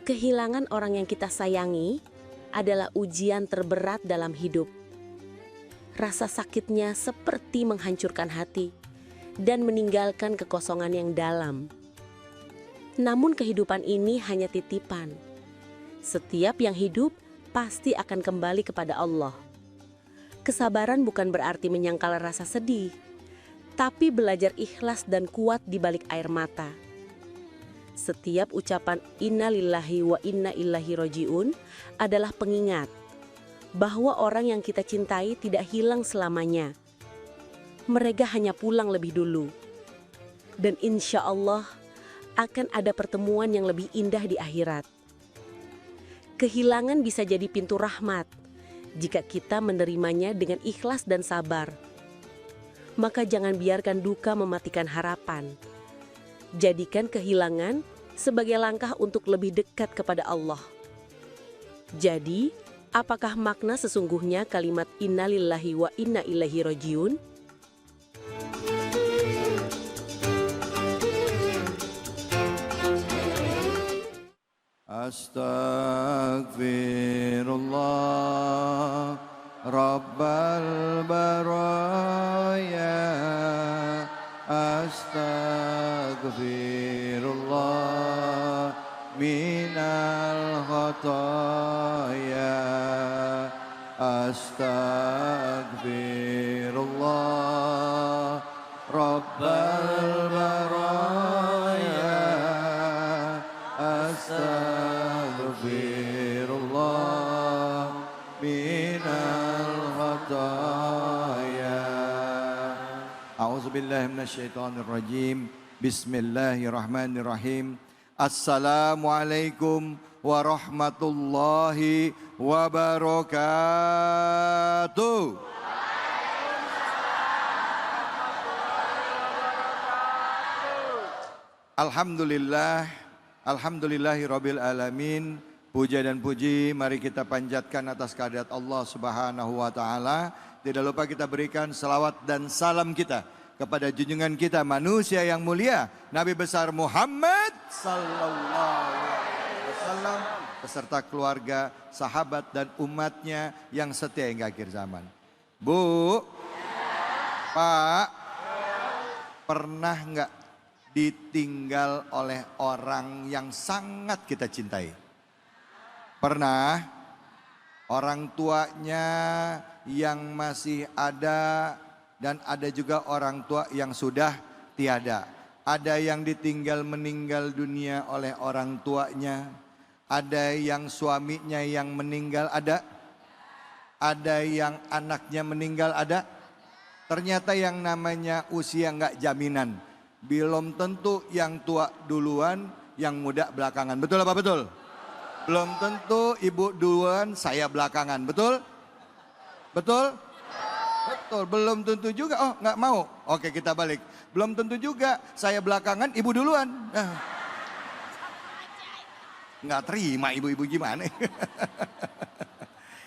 Kehilangan orang yang kita sayangi adalah ujian terberat dalam hidup. Rasa sakitnya seperti menghancurkan hati dan meninggalkan kekosongan yang dalam. Namun kehidupan ini hanya titipan. Setiap yang hidup pasti akan kembali kepada Allah. Kesabaran bukan berarti menyangkal rasa sedih, tapi belajar ikhlas dan kuat di balik air mata. Setiap ucapan inna lillahi wa inna ilaihi roji'un adalah pengingat bahwa orang yang kita cintai tidak hilang selamanya. Mereka hanya pulang lebih dulu. Dan insya Allah akan ada pertemuan yang lebih indah di akhirat. Kehilangan bisa jadi pintu rahmat jika kita menerimanya dengan ikhlas dan sabar. Maka jangan biarkan duka mematikan harapan. Jadikan kehilangan sebagai langkah untuk lebih dekat kepada Allah. Jadi, apakah makna sesungguhnya kalimat inna lillahi wa inna ilaihi roji'un? Astaghfirullah Rabbal baraya. Astaghfirullah minal khataya. Astaghfirullah Rabbal baraya. Astaghfirullah minal khataya. A'udzubillahi minasyaitonirrajim. Bismillahirrahmanirrahim. Assalamualaikum warahmatullahi wabarakatuh. Alhamdulillah, alhamdulillahirabbil alamin. Puja dan puji mari kita panjatkan atas kehadirat Allah Subhanahu wa taala. Tidak lupa kita berikan salawat dan salam kita kepada junjungan kita manusia yang mulia Nabi besar Muhammad sallallahu alaihi wasallam beserta keluarga, sahabat dan umatnya yang setia hingga akhir zaman. Bu, Pak, pernah nggak ditinggal oleh orang yang sangat kita cintai? Pernah. Orang tuanya yang masih ada dan ada juga orang tua yang sudah tiada. Ada yang ditinggal meninggal dunia oleh orang tuanya. Ada yang suaminya yang meninggal, ada. Ada yang anaknya meninggal, ada. Ternyata yang namanya usia nggak jaminan. Belum tentu yang tua duluan, yang muda belakangan. Betul apa betul? Belum tentu ibu duluan, saya belakangan. Betul? Betul? Betul. Belum tentu juga, oh nggak mau. Oke kita balik. Belum tentu juga saya belakangan, ibu duluan. Nggak terima ibu-ibu gimana?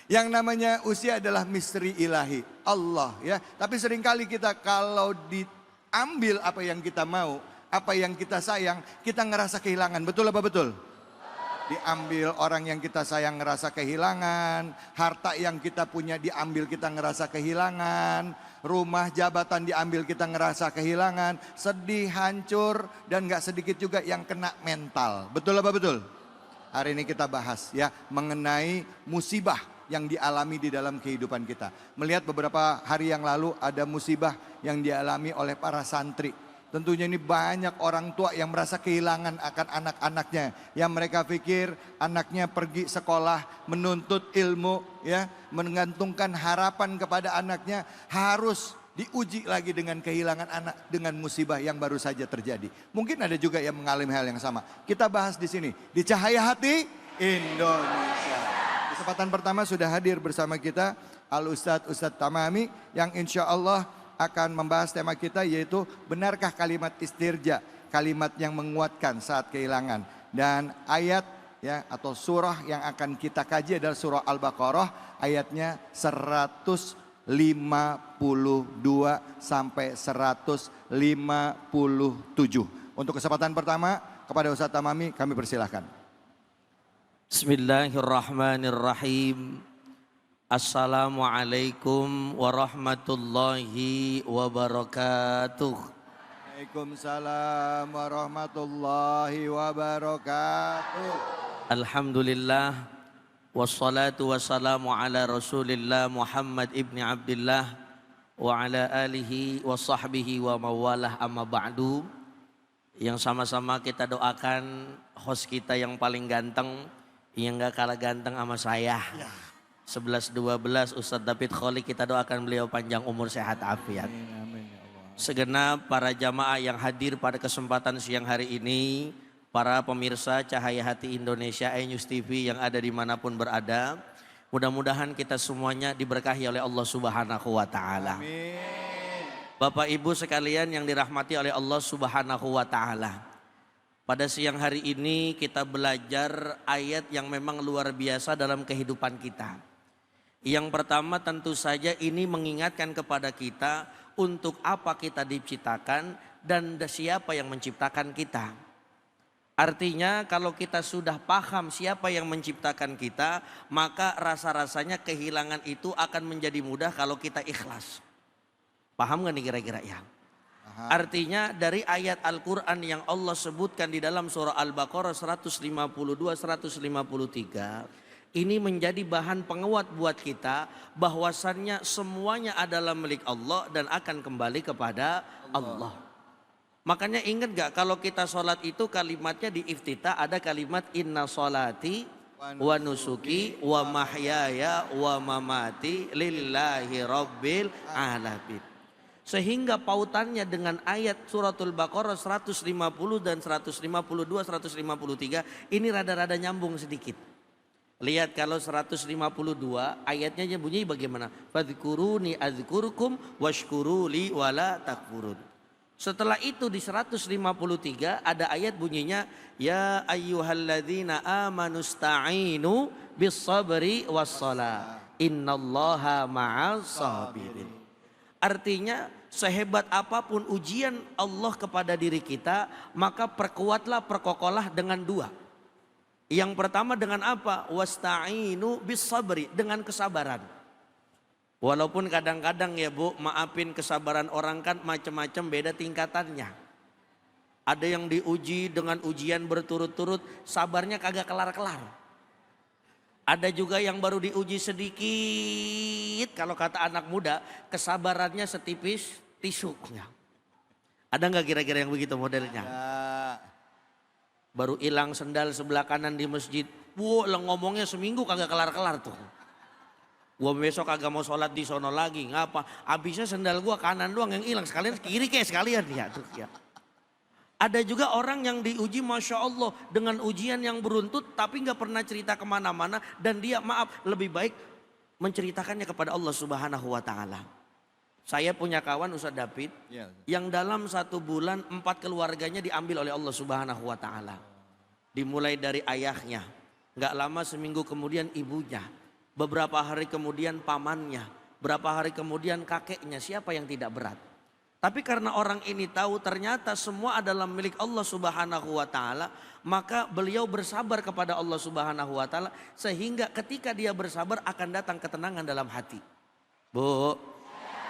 Yang namanya usia adalah misteri ilahi. Allah ya. Tapi seringkali kita kalau diambil apa yang kita mau, apa yang kita sayang, kita ngerasa kehilangan. Betul apa betul? Diambil orang yang kita sayang ngerasa kehilangan, harta yang kita punya diambil kita ngerasa kehilangan, rumah jabatan diambil kita ngerasa kehilangan, sedih, hancur, dan gak sedikit juga yang kena mental. Betul apa betul? Hari ini kita bahas ya mengenai musibah yang dialami di dalam kehidupan kita. Melihat beberapa hari yang lalu ada musibah yang dialami oleh para santri. Tentunya ini banyak orang tua yang merasa kehilangan akan anak-anaknya. Yang mereka pikir anaknya pergi sekolah menuntut ilmu ya, menggantungkan harapan kepada anaknya harus diuji lagi dengan kehilangan anak dengan musibah yang baru saja terjadi. Mungkin ada juga yang mengalami hal yang sama. Kita bahas di sini di Cahaya Hati Indonesia. Kesempatan pertama sudah hadir bersama kita Al-Ustadz Ustadz Tamami yang insya Allah akan membahas tema kita yaitu benarkah kalimat istirja, kalimat yang menguatkan saat kehilangan. Dan ayat ya atau surah yang akan kita kaji adalah surah Al-Baqarah ayatnya 152 sampai 157. Untuk kesempatan pertama kepada Ustadz Tamami kami persilahkan. Bismillahirrahmanirrahim. Assalamualaikum warahmatullahi wabarakatuh. Waalaikumsalam warahmatullahi wabarakatuh. Alhamdulillah wassalatu wassalamu ala Rasulillah Muhammad ibni Abdullah wa ala alihi wa sahbihi wa mawalah amma ba'du. Yang sama-sama kita doakan host kita yang paling ganteng, yang gak kalah ganteng sama saya. 11-12 Ustadz David Kholi, kita doakan beliau panjang umur sehat afiat. Segenap para jamaah yang hadir pada kesempatan siang hari ini, para pemirsa Cahaya Hati Indonesia iNews TV yang ada dimanapun berada, mudah-mudahan kita semuanya diberkahi oleh Allah Subhanahu wa Ta'ala. Bapak Ibu sekalian yang dirahmati oleh Allah Subhanahu wa Ta'ala, pada siang hari ini kita belajar ayat yang memang luar biasa dalam kehidupan kita. Yang pertama tentu saja ini mengingatkan kepada kita untuk apa kita diciptakan dan siapa yang menciptakan kita. Artinya kalau kita sudah paham siapa yang menciptakan kita, maka rasa-rasanya kehilangan itu akan menjadi mudah kalau kita ikhlas. Paham gak nih kira-kira ya? Artinya dari ayat Al-Quran yang Allah sebutkan di dalam surah Al-Baqarah 152-153, ini menjadi bahan penguat buat kita bahwasannya semuanya adalah milik Allah dan akan kembali kepada Allah. Makanya ingat gak kalau kita sholat itu kalimatnya di iftitah ada kalimat inna sholati wa nusuki wa mahyaya wa mamati lillahi rabbil alamin. Sehingga pautannya dengan ayat suratul Baqarah 150 dan 152, 153 ini rada-rada nyambung sedikit. Lihat kalau 152 ayatnya bunyi bagaimana? Fadhkuruni adzkurkum washkuruli wala takfurun. Setelah itu di 153 ada ayat bunyinya ya ayyuhalladzina amanusta'inu bis sabri wassalah innallaha ma'as sabirin. Artinya sehebat apapun ujian Allah kepada diri kita, maka perkuatlah, perkokolah dengan dua. Yang pertama dengan apa? Wasta'inu bis sabri, dengan kesabaran. Walaupun kadang-kadang ya Bu, maafin kesabaran orang kan macam-macam, beda tingkatannya. Ada yang diuji dengan ujian berturut-turut, sabarnya kagak kelar-kelar. Ada juga yang baru diuji sedikit, kalau kata anak muda, kesabarannya setipis tisu. Ada nggak kira-kira yang begitu modelnya? Baru hilang sendal sebelah kanan di masjid, ngomongnya seminggu kagak kelar-kelar tuh. Gua besok kagak mau sholat di sono lagi, ngapa? Habisnya sendal gua kanan doang yang hilang, sekalian kiri kayak sekalian ya tuh ya. Ada juga orang yang diuji Masya Allah dengan ujian yang beruntut tapi nggak pernah cerita kemana-mana dan dia maaf lebih baik menceritakannya kepada Allah Subhanahu wa Ta'ala. Saya punya kawan Ustadz David yang dalam 1 bulan 4 keluarganya diambil oleh Allah Subhanahu wa Ta'ala. Dimulai dari ayahnya, nggak lama seminggu kemudian ibunya, beberapa hari kemudian pamannya, berapa hari kemudian kakeknya, siapa yang tidak berat. Tapi karena orang ini tahu ternyata semua adalah milik Allah Subhanahu wa Ta'ala, maka beliau bersabar kepada Allah Subhanahu wa Ta'ala sehingga ketika dia bersabar akan datang ketenangan dalam hati. Bu,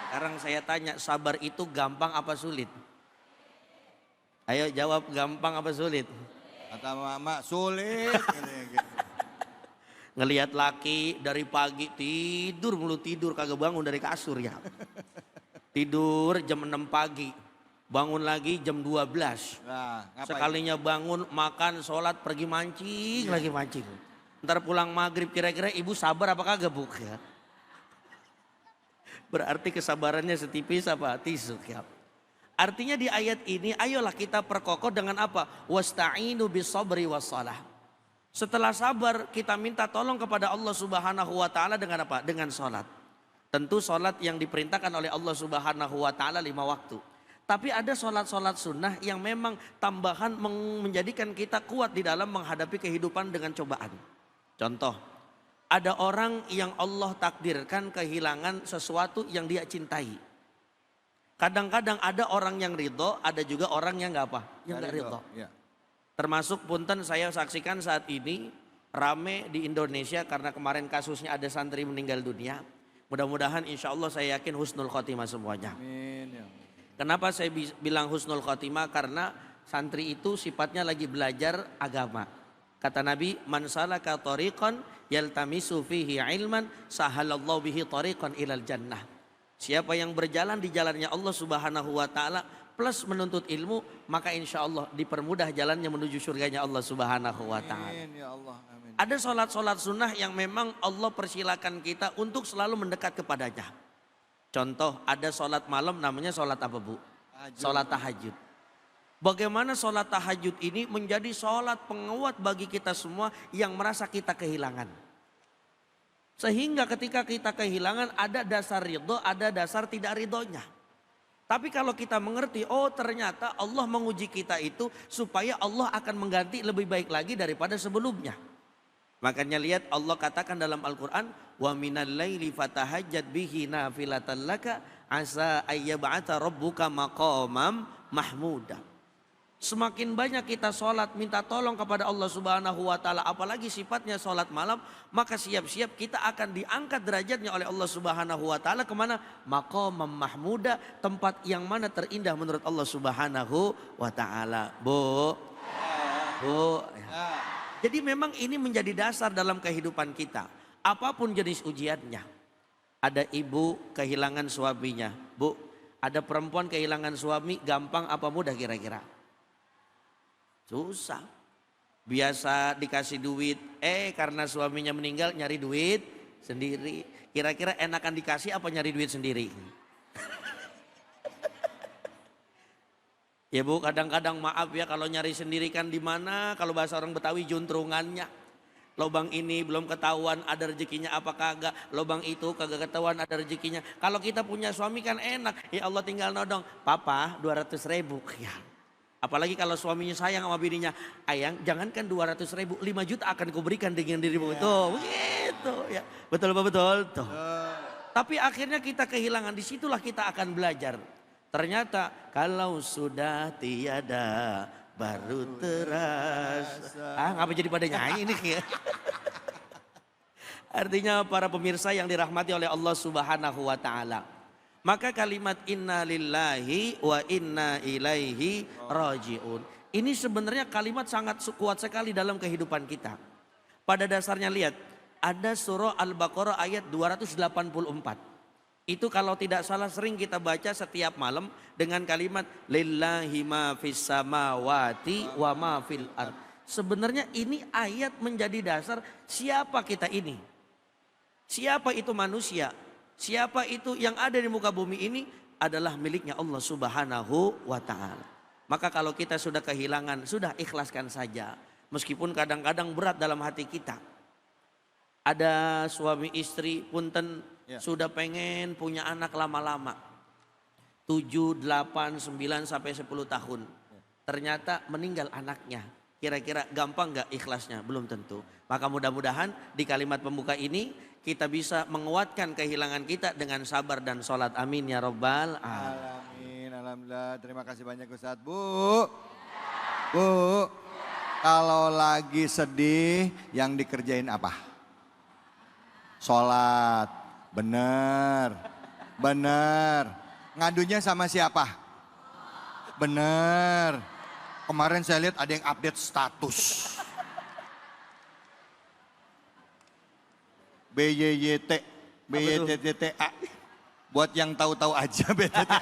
sekarang saya tanya, sabar itu gampang apa sulit? Ayo jawab, gampang apa sulit? Kata mama sulit. Ngelihat laki dari pagi tidur mulu, tidur kagak bangun dari kasur ya. Tidur jam 6 pagi, bangun lagi jam 12. Nah, sekalinya bangun, makan, sholat, pergi mancing, lagi mancing. Ntar pulang maghrib, kira-kira ibu sabar apa kagak Bu? Ya. Berarti kesabarannya setipis apa? Tisu ya. Artinya di ayat ini, ayolah kita perkokoh dengan apa? Wasta'inu bis sabri wassalah. Setelah sabar, kita minta tolong kepada Allah Subhanahu wa Ta'ala dengan apa? Dengan sholat. Tentu sholat yang diperintahkan oleh Allah Subhanahu wa Ta'ala 5 waktu. Tapi ada sholat-sholat sunnah yang memang tambahan menjadikan kita kuat di dalam menghadapi kehidupan dengan cobaan. Contoh, ada orang yang Allah takdirkan kehilangan sesuatu yang dia cintai. Kadang-kadang ada orang yang ridho, ada juga orang yang nggak apa, yang nggak ridho. Ya. Termasuk punten saya saksikan saat ini rame di Indonesia karena kemarin kasusnya ada santri meninggal dunia. Mudah-mudahan insya Allah saya yakin husnul khotimah semuanya. Amin. Ya. Kenapa saya bilang husnul khotimah? Karena santri itu sifatnya lagi belajar agama. Kata Nabi, man salaka tariqan yaltamisu fihi ilman sahalallahu bihi tariqan ilal jannah. Siapa yang berjalan di jalannya Allah Subhanahu wa taala plus menuntut ilmu, maka insya Allah dipermudah jalannya menuju surganya Allah Subhanahu wa taala. Amin ya Allah. Amin. Ada sholat-sholat sunnah yang memang Allah persilakan kita untuk selalu mendekat kepadanya. Contoh, ada sholat malam namanya sholat apa Bu? Sholat tahajud. Bagaimana sholat tahajud ini menjadi sholat penguat bagi kita semua yang merasa kita kehilangan. Sehingga ketika kita kehilangan ada dasar ridho, ada dasar tidak ridhonya. Tapi kalau kita mengerti, oh ternyata Allah menguji kita itu supaya Allah akan mengganti lebih baik lagi daripada sebelumnya. Makanya lihat Allah katakan dalam Al-Quran, wa minal laili fatahajjat bihi nafilatan laka asa ayyab'ata rabbuka maqamam mahmuda. Semakin banyak kita sholat minta tolong kepada Allah Subhanahu wa taala, apalagi sifatnya sholat malam, maka siap-siap kita akan diangkat derajatnya oleh Allah Subhanahu wa taala kemana? Maqamam mahmuda, tempat yang mana terindah menurut Allah Subhanahu wa taala. Bu. Ya. Jadi memang ini menjadi dasar dalam kehidupan kita. Apapun jenis ujiannya. Ada ibu kehilangan suaminya. Bu, ada perempuan kehilangan suami, gampang apa mudah kira-kira? Susah. Biasa dikasih duit, karena suaminya meninggal nyari duit sendiri. Kira-kira enakan dikasih apa nyari duit sendiri? Ya Bu, kadang-kadang maaf ya kalau nyari sendiri kan di mana, kalau bahasa orang Betawi juntrungannya. Lobang ini belum ketahuan ada rezekinya apa kagak, lobang itu kagak ketahuan ada rezekinya. Kalau kita punya suami kan enak, ya Allah tinggal nodong, papa 200.000 ya. Apalagi kalau suaminya sayang sama bininya, ayang jangankan 200.000, 5 juta akan kuberikan dengan dirimu. Ya. Tuh begitu ya, betul betul tuh. Tapi akhirnya kita kehilangan, disitulah kita akan belajar. Ternyata kalau sudah tiada baru terasa. Ngapa jadi pada nyanyi ini ya? Artinya para pemirsa yang dirahmati oleh Allah Subhanahu wa taala. Maka kalimat inna lillahi wa inna ilaihi rajiun. Ini sebenarnya kalimat sangat kuat sekali dalam kehidupan kita. Pada dasarnya lihat, ada surah Al-Baqarah ayat 284. Itu kalau tidak salah sering kita baca setiap malam dengan kalimat lillahi ma fis samawati wa ma fil ard. Sebenarnya ini ayat menjadi dasar siapa kita ini. Siapa itu manusia? Siapa itu yang ada di muka bumi ini adalah miliknya Allah Subhanahu wa taala. Maka kalau kita sudah kehilangan, sudah ikhlaskan saja. Meskipun kadang-kadang berat dalam hati kita. Ada suami istri punten sudah pengen punya anak lama-lama. 7, 8, 9 sampai 10 tahun. Ternyata meninggal anaknya. Kira-kira gampang gak ikhlasnya? Belum tentu. Maka mudah-mudahan di kalimat pembuka ini kita bisa menguatkan kehilangan kita dengan sabar dan sholat. Amin ya Rabbal alamin. Alhamdulillah. Terima kasih banyak Ustadz. Bu, kalau lagi sedih yang dikerjain apa? Sholat. Bener. Ngadunya sama siapa? Bener. Kemarin saya lihat ada yang update status. BYTTA. Buat yang tahu-tahu aja BTTA.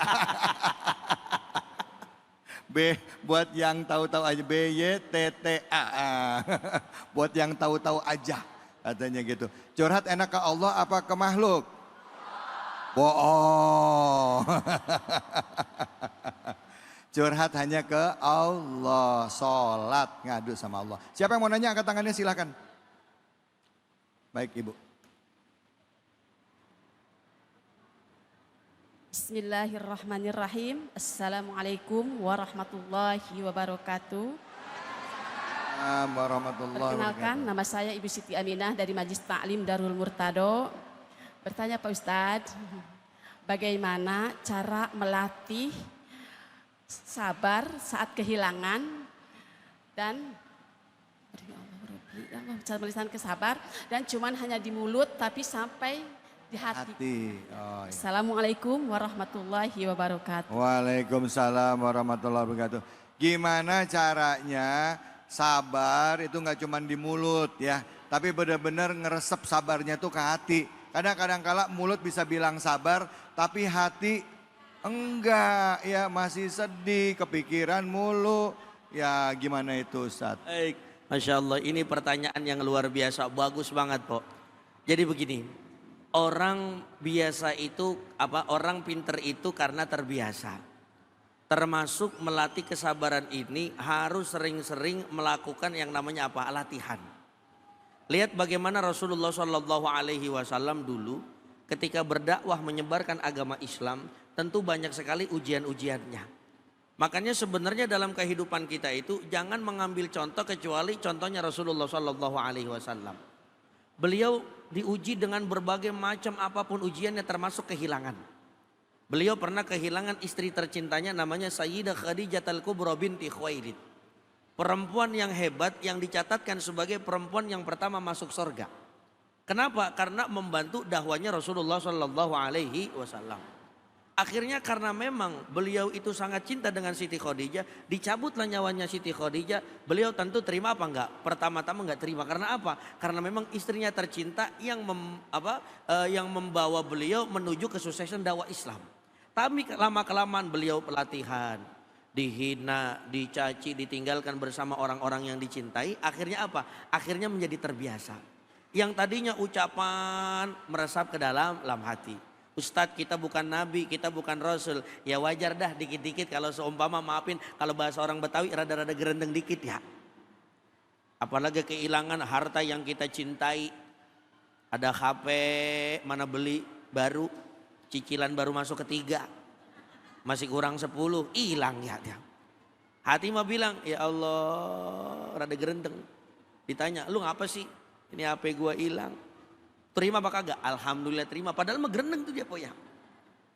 Buat yang tahu-tahu aja BYTTA. Buat yang tahu-tahu aja. Katanya gitu. Curhat enak ke Allah apa ke makhluk? Bohong. Curhat hanya ke Allah. Sholat ngadu sama Allah. Siapa yang mau nanya angkat tangannya silahkan. Baik Ibu. Bismillahirrahmanirrahim. Assalamualaikum warahmatullahi wabarakatuh. Perkenalkan, nama saya Ibu Siti Aminah dari Majelis Ta'lim Darul Murtado. Bertanya Pak Ustadz, bagaimana cara melatih sabar saat kehilangan dan cara melisan ke sabar dan cuman hanya di mulut tapi sampai di hati. Oh, iya. Assalamualaikum warahmatullahi wabarakatuh. Waalaikumsalam warahmatullahi wabarakatuh. Gimana caranya sabar itu nggak cuma di mulut ya, tapi benar-benar ngeresep sabarnya tuh ke hati. Kadang-kadang kala mulut bisa bilang sabar, tapi hati enggak ya, masih sedih, kepikiran mulu. Ya gimana itu Ustaz? Baik, Masya Allah, ini pertanyaan yang luar biasa, bagus banget Pok. Jadi begini, orang biasa itu orang pinter itu karena terbiasa. Termasuk melatih kesabaran ini harus sering-sering melakukan yang namanya latihan. Lihat bagaimana Rasulullah Shallallahu Alaihi Wasallam dulu ketika berdakwah menyebarkan agama Islam, tentu banyak sekali ujian-ujiannya. Makanya sebenarnya dalam kehidupan kita itu jangan mengambil contoh kecuali contohnya Rasulullah Shallallahu Alaihi Wasallam. Beliau diuji dengan berbagai macam apapun ujiannya, termasuk kehilangan. Beliau pernah kehilangan istri tercintanya namanya Sayyidah Khadijah Al-Kubra binti Khuwailid. Perempuan yang hebat yang dicatatkan sebagai perempuan yang pertama masuk surga. Kenapa? Karena membantu dakwahnya Rasulullah Shallallahu Alaihi Wasallam. Akhirnya karena memang beliau itu sangat cinta dengan Siti Khadijah, dicabutlah nyawanya Siti Khadijah. Beliau tentu terima apa enggak? Pertama-tama enggak terima. Karena apa? Karena memang istrinya tercinta yang membawa beliau menuju kesuksesan dakwah Islam. Tapi lama-kelamaan beliau pelatihan, dihina, dicaci, ditinggalkan bersama orang-orang yang dicintai. Akhirnya apa? Akhirnya menjadi terbiasa. Yang tadinya ucapan meresap ke dalam hati. Ustadz, kita bukan nabi, kita bukan rasul. Ya wajar dah dikit-dikit kalau seumpama, maafin kalau bahasa orang Betawi rada-rada gerendeng dikit ya. Apalagi kehilangan harta yang kita cintai. Ada HP mana beli baru, cicilan baru masuk ketiga. Masih kurang 10, hilang ya. Hati mah bilang, ya Allah, rada gerendeng. Ditanya, lu ngapa sih? Ini HP gua hilang. Terima apa kagak? Alhamdulillah terima. Padahal mah gerendeng tuh dia ya.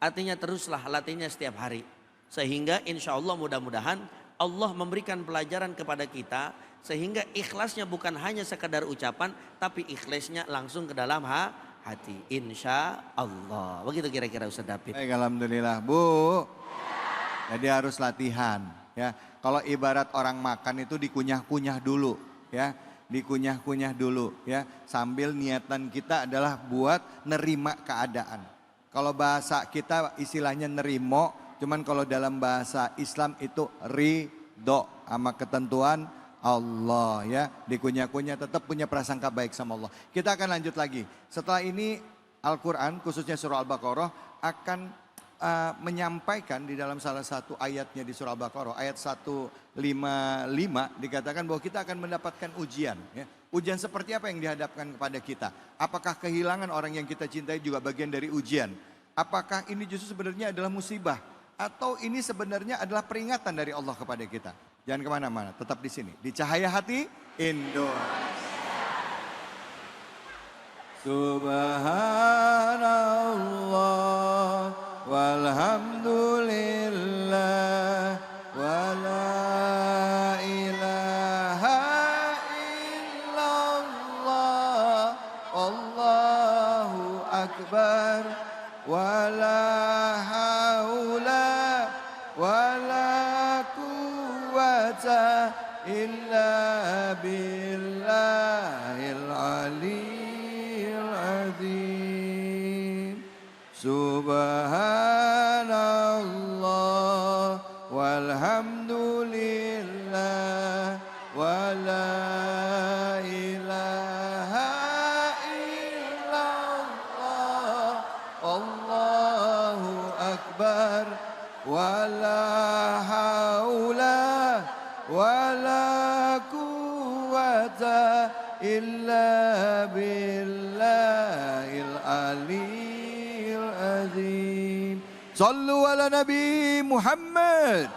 Artinya teruslah latihnya setiap hari. Sehingga insya Allah mudah-mudahan Allah memberikan pelajaran kepada kita. Sehingga ikhlasnya bukan hanya sekadar ucapan, tapi ikhlasnya langsung ke dalam hati. Insya Allah. Begitu kira-kira Ustaz David. Baik, alhamdulillah Bu. Jadi harus latihan ya. Kalau ibarat orang makan itu dikunyah-kunyah dulu ya. Dikunyah-kunyah dulu ya. Sambil niatan kita adalah buat nerima keadaan. Kalau bahasa kita istilahnya nerimo. Cuman kalau dalam bahasa Islam itu ridho sama ketentuan Allah ya. Dikunyah-kunyah tetap punya prasangka baik sama Allah. Kita akan lanjut lagi. Setelah ini Al-Quran khususnya surah Al-Baqarah akan menyampaikan di dalam salah satu ayatnya di surah Al-Baqarah ayat 155 dikatakan bahwa kita akan mendapatkan ujian ya. Ujian seperti apa yang dihadapkan kepada kita? Apakah kehilangan orang yang kita cintai juga bagian dari ujian? Apakah ini justru sebenarnya adalah musibah? Atau ini sebenarnya adalah peringatan dari Allah kepada kita? Jangan kemana-mana, tetap di sini di Cahaya Hati Indonesia. Subhanallah walhamdulillah wala ilaha illallah Allahu akbar wala haula wala quwwata illa billahil aliyyil azim. Subhanallah walhamdulillah wala ilaha illallah Allahu akbar wala haula wala quwwata illa billahil aliyyil azim. Sallu ala Nabi Muhammad.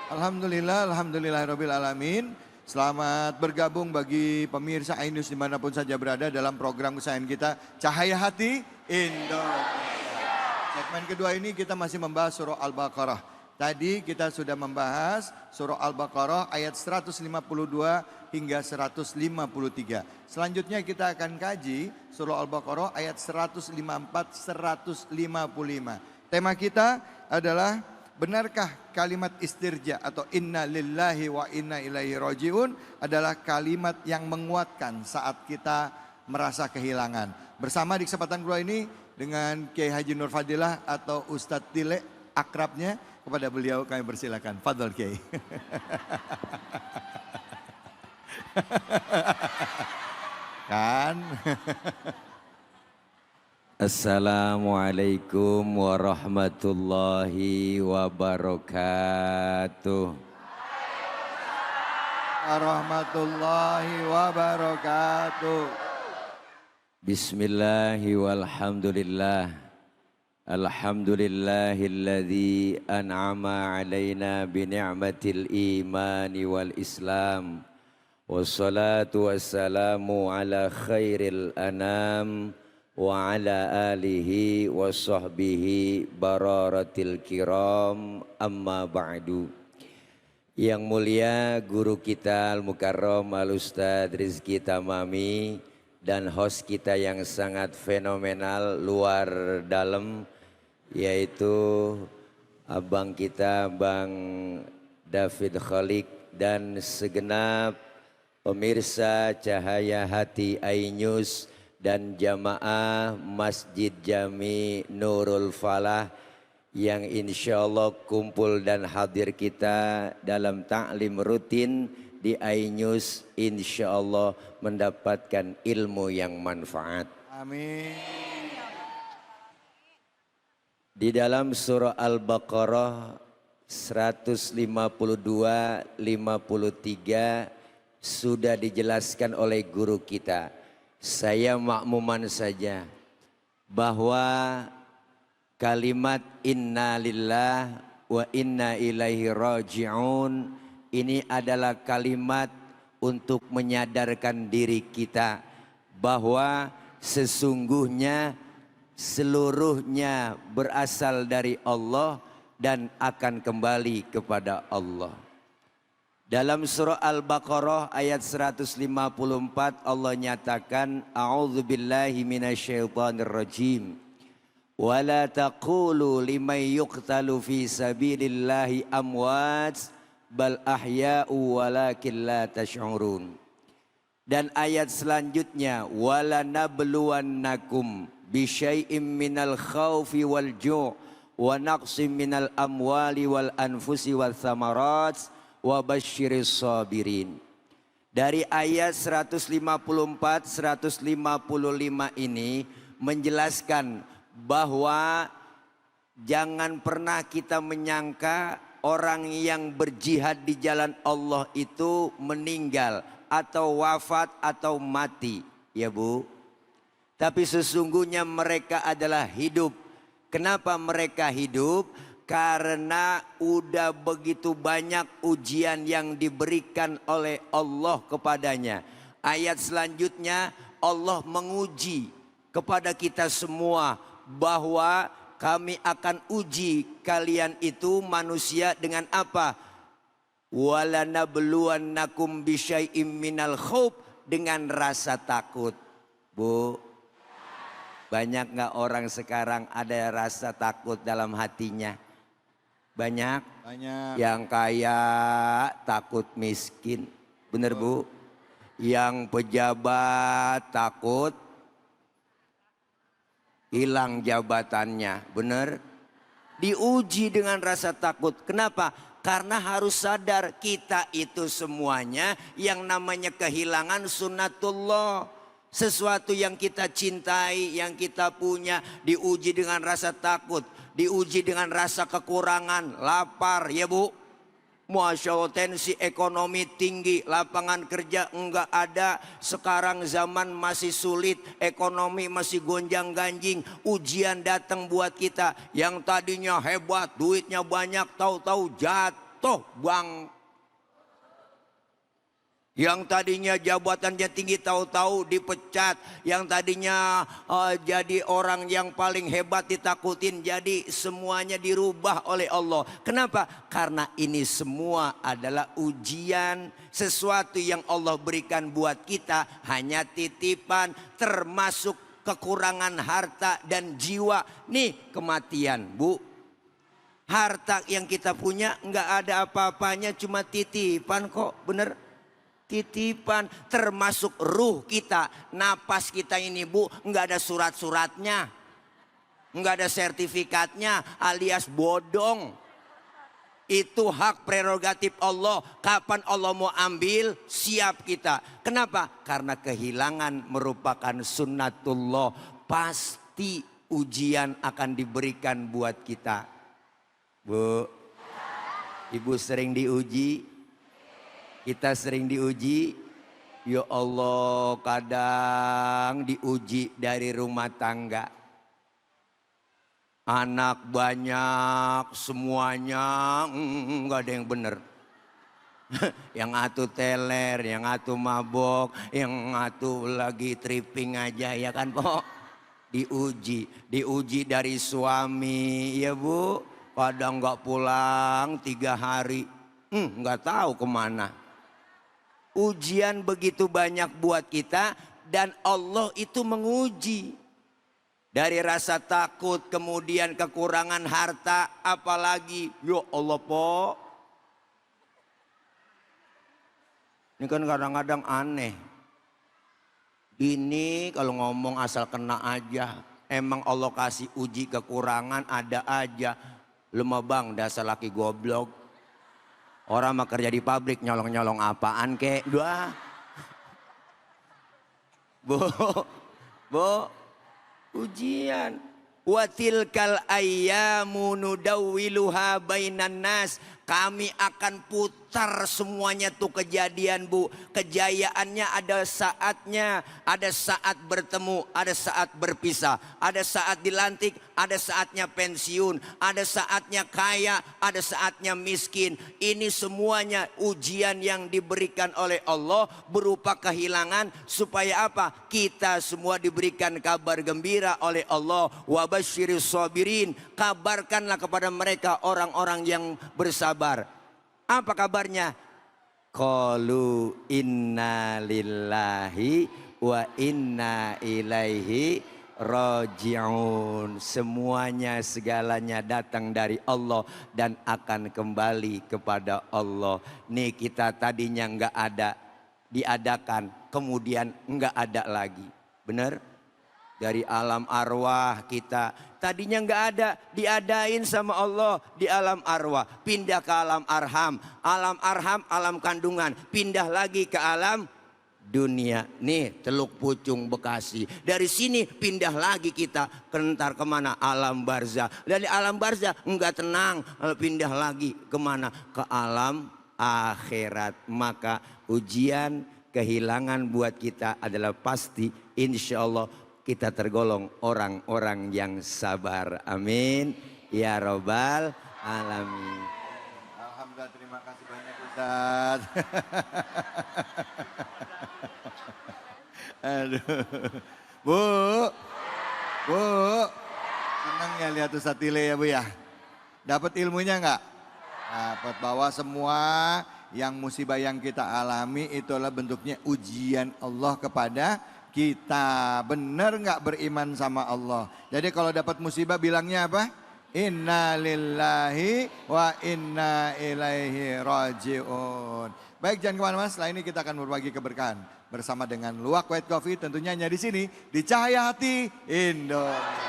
Alhamdulillah, alhamdulillahirabbil alamin. Selamat bergabung bagi pemirsa Ainus dimanapun saja berada dalam program kesayangan kita Cahaya Hati Indonesia. Segmen kedua ini kita masih membahas surah Al-Baqarah. Tadi kita sudah membahas surah Al-Baqarah ayat 152 hingga 153. Selanjutnya kita akan kaji surah Al-Baqarah ayat 154-155. Tema kita adalah benarkah kalimat istirja atau inna lillahi wa inna ilaihi rajiun adalah kalimat yang menguatkan saat kita merasa kehilangan. Bersama di kesempatan kedua ini dengan Kiai Haji Nur Fadilah atau Ustadz Tile akrabnya, kepada beliau kami persilakan. Fadhol Kiai. Kan? Assalamualaikum warahmatullahi wabarakatuh. Warahmatullahi wabarakatuh. Bismillahi walhamdulillah. Alhamdulillahilladzi an'ama alaina bini'matil imani wal islam. Wassalatu wassalamu ala khairil anam wa ala alihi wa sahbihi bararatil kiram, amma ba'du. Yang mulia guru kita Al-Mukarram Al-Ustadz Rizky Tamami dan host kita yang sangat fenomenal luar dalam, yaitu abang kita Bang David Khalik dan segenap pemirsa Cahaya Hati iNews dan jamaah Masjid Jami Nurul Falah yang insya Allah kumpul dan hadir kita dalam taklim rutin di iNews, insya Allah mendapatkan ilmu yang manfaat. Amin. Di dalam surah Al-Baqarah 152-53 sudah dijelaskan oleh guru kita. Saya makmuman saja bahwa kalimat inna lillah wa inna ilaihi raji'un ini adalah kalimat untuk menyadarkan diri kita bahwa sesungguhnya seluruhnya berasal dari Allah dan akan kembali kepada Allah. Dalam surah Al-Baqarah ayat 154 Allah nyatakan, a'udzubillahi minasyaitonirrajim. Wala taqulu liman yuqtalu fi sabilillahi amwat bal ahya'u walakin la tash'urun. Dan ayat selanjutnya, wala nabluwannakum bisyai'im minal khawfi wal ju' wa naqsim minal amwali wal anfusi wal thamarat wa basyiris sabirin. Dari ayat 154-155 ini menjelaskan bahwa jangan pernah kita menyangka orang yang berjihad di jalan Allah itu meninggal atau wafat atau mati, ya Bu. Tapi sesungguhnya mereka adalah hidup. Kenapa mereka hidup? Karena udah begitu banyak ujian yang diberikan oleh Allah kepadanya. Ayat selanjutnya Allah menguji kepada kita semua bahwa kami akan uji kalian itu manusia dengan apa? Walanabluwannakum bisyai'im minal khauf, dengan rasa takut. Bu, banyak nggak orang sekarang ada rasa takut dalam hatinya? Banyak. Banyak. Yang kaya takut miskin, bener Bu? Yang pejabat takut hilang jabatannya, bener? Diuji dengan rasa takut. Kenapa? Karena harus sadar kita itu semuanya yang namanya kehilangan sunnatullah. Sesuatu yang kita cintai, yang kita punya diuji dengan rasa takut. Diuji dengan rasa kekurangan, lapar, ya Bu. Masya Allah, tensi ekonomi tinggi, lapangan kerja enggak ada. Sekarang zaman masih sulit, ekonomi masih gonjang ganjing. Ujian datang buat kita yang tadinya hebat, duitnya banyak, tahu-tahu jatuh bang. Yang tadinya jabatannya tinggi tahu-tahu dipecat. Yang tadinya jadi orang yang paling hebat ditakutin. Jadi semuanya dirubah oleh Allah. Kenapa? Karena ini semua adalah ujian. Sesuatu yang Allah berikan buat kita hanya titipan. Termasuk kekurangan harta dan jiwa. Nih kematian, Bu. Harta yang kita punya nggak ada apa-apanya, cuma titipan kok, bener? Titipan, termasuk ruh kita, napas kita ini, Bu, nggak ada surat-suratnya, nggak ada sertifikatnya, alias bodong. Itu hak prerogatif Allah. Kapan Allah mau ambil, siap kita. Kenapa? Karena kehilangan merupakan sunnatullah. Pasti ujian akan diberikan buat kita. Bu, Ibu sering diuji? Kita sering diuji. Ya Allah, kadang diuji dari rumah tangga. Anak banyak, semuanya nggak ada yang bener. Yang atu teler, yang atu mabok, yang atu lagi tripping aja, ya kan Pok? Diuji dari suami, ya Bu. Kadang nggak pulang 3 hari, nggak tahu kemana. Ujian begitu banyak buat kita dan Allah itu menguji. Dari rasa takut, kemudian kekurangan harta, apalagi ya Allah Po. Ini kan kadang-kadang aneh. Ini kalau ngomong asal kena aja. Emang Allah kasih uji kekurangan ada aja. Lemah bang dasar laki goblok. Orang mah kerja di pabrik nyolong-nyolong apaan kek. Dua. Bu, ujian. Wa tilkal ayyamu nudawwiluha bainan nas. Kami akan putar semuanya tuh kejadian, Bu. Kejayaannya ada saatnya, ada saat bertemu, ada saat berpisah, ada saat dilantik, ada saatnya pensiun, ada saatnya kaya, ada saatnya miskin. Ini semuanya ujian yang diberikan oleh Allah berupa kehilangan supaya apa? Kita semua diberikan kabar gembira oleh Allah. Wa basyiris sabirin. Kabarkanlah kepada mereka orang-orang yang bersabar. Apa kabarnya? Qalu inna lillahi wa inna ilaihi raji'un. Semuanya segalanya datang dari Allah dan akan kembali kepada Allah. Nih kita tadinya nggak ada, diadakan, kemudian nggak ada lagi. Benar? Dari alam arwah kita tadinya nggak ada, diadain sama Allah di alam arwah, pindah ke alam arham, alam kandungan, pindah lagi ke alam dunia. Nih Teluk Pucung Bekasi, dari sini pindah lagi kita kentar kemana? Alam barzah. Dari alam barzah nggak tenang, pindah lagi kemana? Ke alam akhirat. Maka ujian kehilangan buat kita adalah pasti, insya Allah kita tergolong orang-orang yang sabar. Amin. Ya Robbal Alamin. Alhamdulillah, terima kasih banyak Ustaz. Aduh. Bu, senang ya lihat Ustaz Tile ya Bu ya. Dapat ilmunya enggak? Dapat, bahwa semua yang musibah yang kita alami itulah bentuknya ujian Allah kepada kita. Benar nggak beriman sama Allah? Jadi kalau dapat musibah bilangnya apa? Inna lillahi wa inna ilaihi raji'un. Baik, jangan kemana-mana. Setelah ini kita akan berbagi keberkahan bersama dengan Luwak White Coffee. Tentunya hanya di sini di Cahaya Hati Indonesia.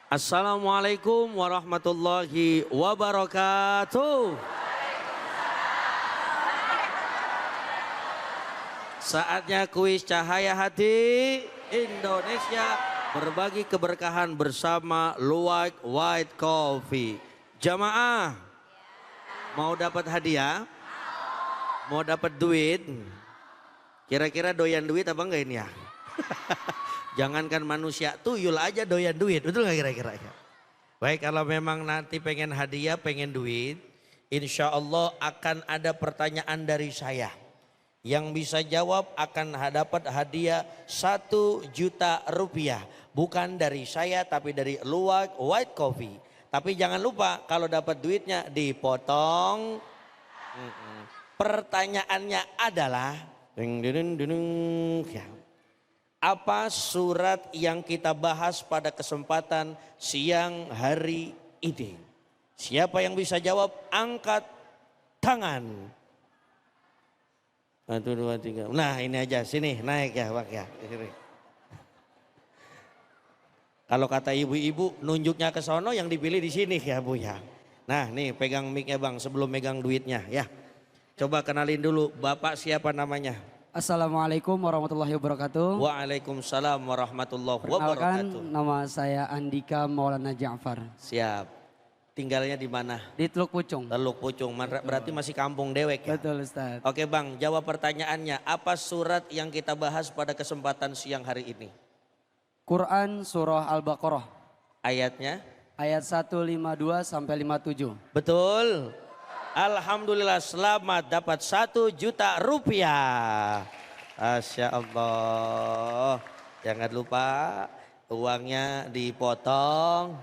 Assalamualaikum warahmatullahi wabarakatuh. Saatnya kuis Cahaya Hati Indonesia, berbagi keberkahan bersama Luwak White Coffee. Jamaah mau dapat hadiah? Mau dapat duit, kira-kira doyan duit apa enggak ini ya? Jangankan manusia, tuyul aja doyan duit, betul nggak kira-kira? Baik, kalau memang nanti pengen hadiah, pengen duit, insya Allah akan ada pertanyaan dari saya. Yang bisa jawab akan dapat hadiah 1 juta rupiah. Bukan dari saya tapi dari Luwak White Coffee. Tapi jangan lupa kalau dapat duitnya dipotong. Pertanyaannya adalah, apa surat yang kita bahas pada kesempatan siang hari ini? Siapa yang bisa jawab angkat tangan. 1, 2, 3. Nah ini aja, sini naik ya Bang ya. Sini. Kalau kata ibu-ibu nunjuknya ke sono, yang dipilih di sini ya Bu ya. Nah nih pegang mic-nya Bang sebelum megang duitnya ya. Coba kenalin dulu Bapak siapa namanya? Assalamualaikum warahmatullahi wabarakatuh. Waalaikumsalam warahmatullahi Perkenalkan, wabarakatuh. nama saya Andika Maulana Ja'far. Siap. Tinggalnya di mana? Di Teluk Pucung. Teluk Pucung. Berarti masih kampung dewek ya? Betul Ustaz. Oke Bang, jawab pertanyaannya. Apa surat yang kita bahas pada kesempatan siang hari ini? Quran Surah Al-Baqarah. Ayatnya? Ayat 152 sampai 57. Betul. Alhamdulillah selamat dapat 1 juta rupiah. Masya Allah. Jangan lupa uangnya dipotong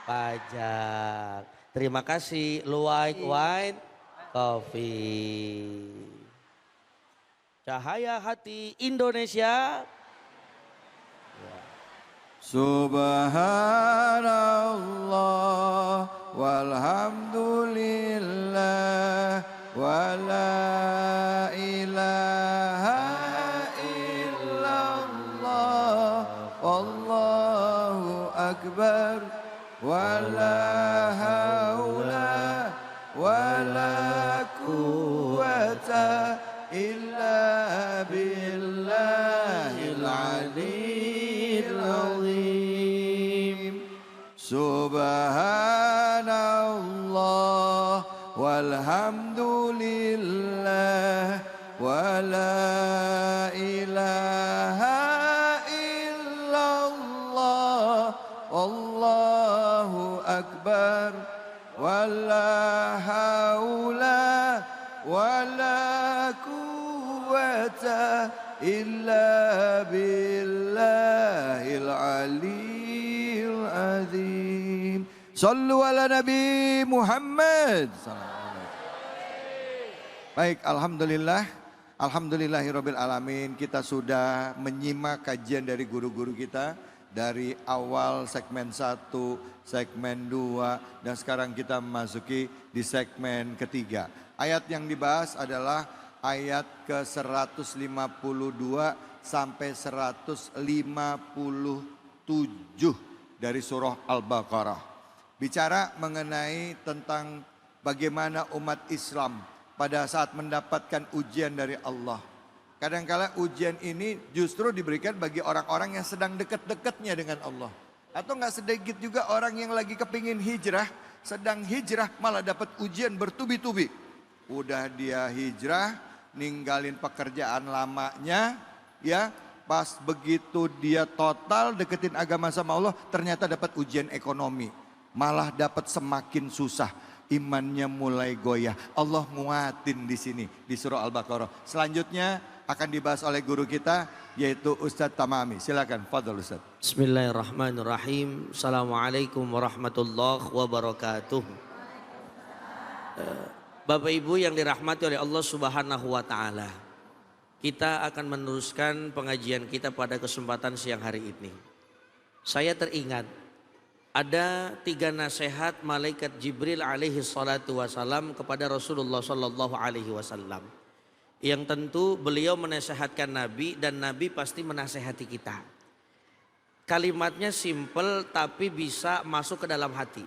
pajak. Terima kasih Luwak White Coffee. Cahaya hati Indonesia. Subhanallah walhamdulillah wala ilaha illallah wallahu akbar wala haula wala quwata illa billahil aliyyil azim. Subhanallah walhamdulillah wala ilaha illallah wallahu akbar wala haula wala quwata illa billahil aliyyil azim. Sallu ala Nabi Muhammad. Baik, alhamdulillah. Alhamdulillahirabbil alamin. Kita sudah menyimak kajian dari guru-guru kita dari awal segmen 1, segmen 2 dan sekarang kita memasuki di segmen ketiga. Ayat yang dibahas adalah ayat ke-152 sampai 157 dari surah Al-Baqarah. Bicara mengenai tentang bagaimana umat Islam pada saat mendapatkan ujian dari Allah. Kadang-kala ujian ini justru diberikan bagi orang-orang yang sedang dekat-dekatnya dengan Allah. Atau nggak sedikit juga orang yang lagi kepingin hijrah, sedang hijrah malah dapat ujian bertubi-tubi. Udah dia hijrah, ninggalin pekerjaan lamanya, ya pas begitu dia total deketin agama sama Allah, ternyata dapat ujian ekonomi. Malah dapat semakin susah, imannya mulai goyah. Allah nguatin di sini di surah Al-Baqarah. Selanjutnya akan dibahas oleh guru kita yaitu Ustadz Tamami. Silakan, fadhol Ustadz. Bismillahirrahmanirrahim. Assalamualaikum warahmatullahi wabarakatuh. Bapak Ibu yang dirahmati oleh Allah Subhanahu wa taala. Kita akan meneruskan pengajian kita pada kesempatan siang hari ini. Saya teringat ada 3 nasihat malaikat Jibril alaihi salatu wasalam kepada Rasulullah sallallahu alaihi wasallam. Yang tentu beliau menasehatkan Nabi dan Nabi pasti menasehati kita. Kalimatnya simple tapi bisa masuk ke dalam hati.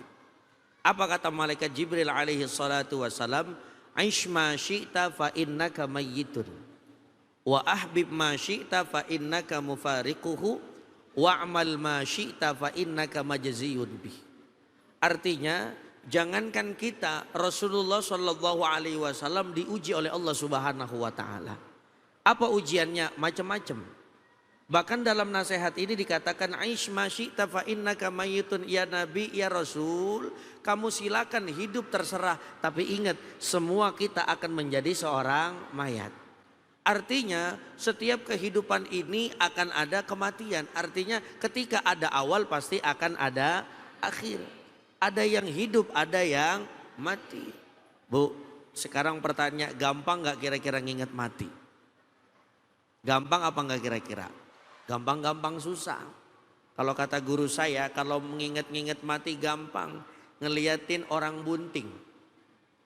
Apa kata malaikat Jibril alaihi salatu wasalam? Aish ma syi'ta fa innaka mayyitun. Wa ahbib ma syi'ta fa innaka mufariquhu. Wa'mal ma syi'ta fa innaka majziyun bih. Artinya Jangankan kita, Rasulullah Shallallahu Alaihi Wasallam diuji oleh Allah Subhanahu Wa Taala. Apa ujiannya? Macam-macam. Bahkan dalam nasihat ini dikatakan aish ma syi'ta fa innaka mayyitun ya Nabi ya Rasul. Kamu silakan hidup terserah, tapi ingat semua kita akan menjadi seorang mayat. Artinya setiap kehidupan ini akan ada kematian. Artinya ketika ada awal pasti akan ada akhir. Ada yang hidup, ada yang mati. Bu, sekarang pertanyaan, gampang gak kira-kira nginget mati? Gampang apa gak kira-kira? Gampang-gampang susah. Kalau kata guru saya, kalau mengingat-ingat mati gampang. Ngeliatin orang bunting.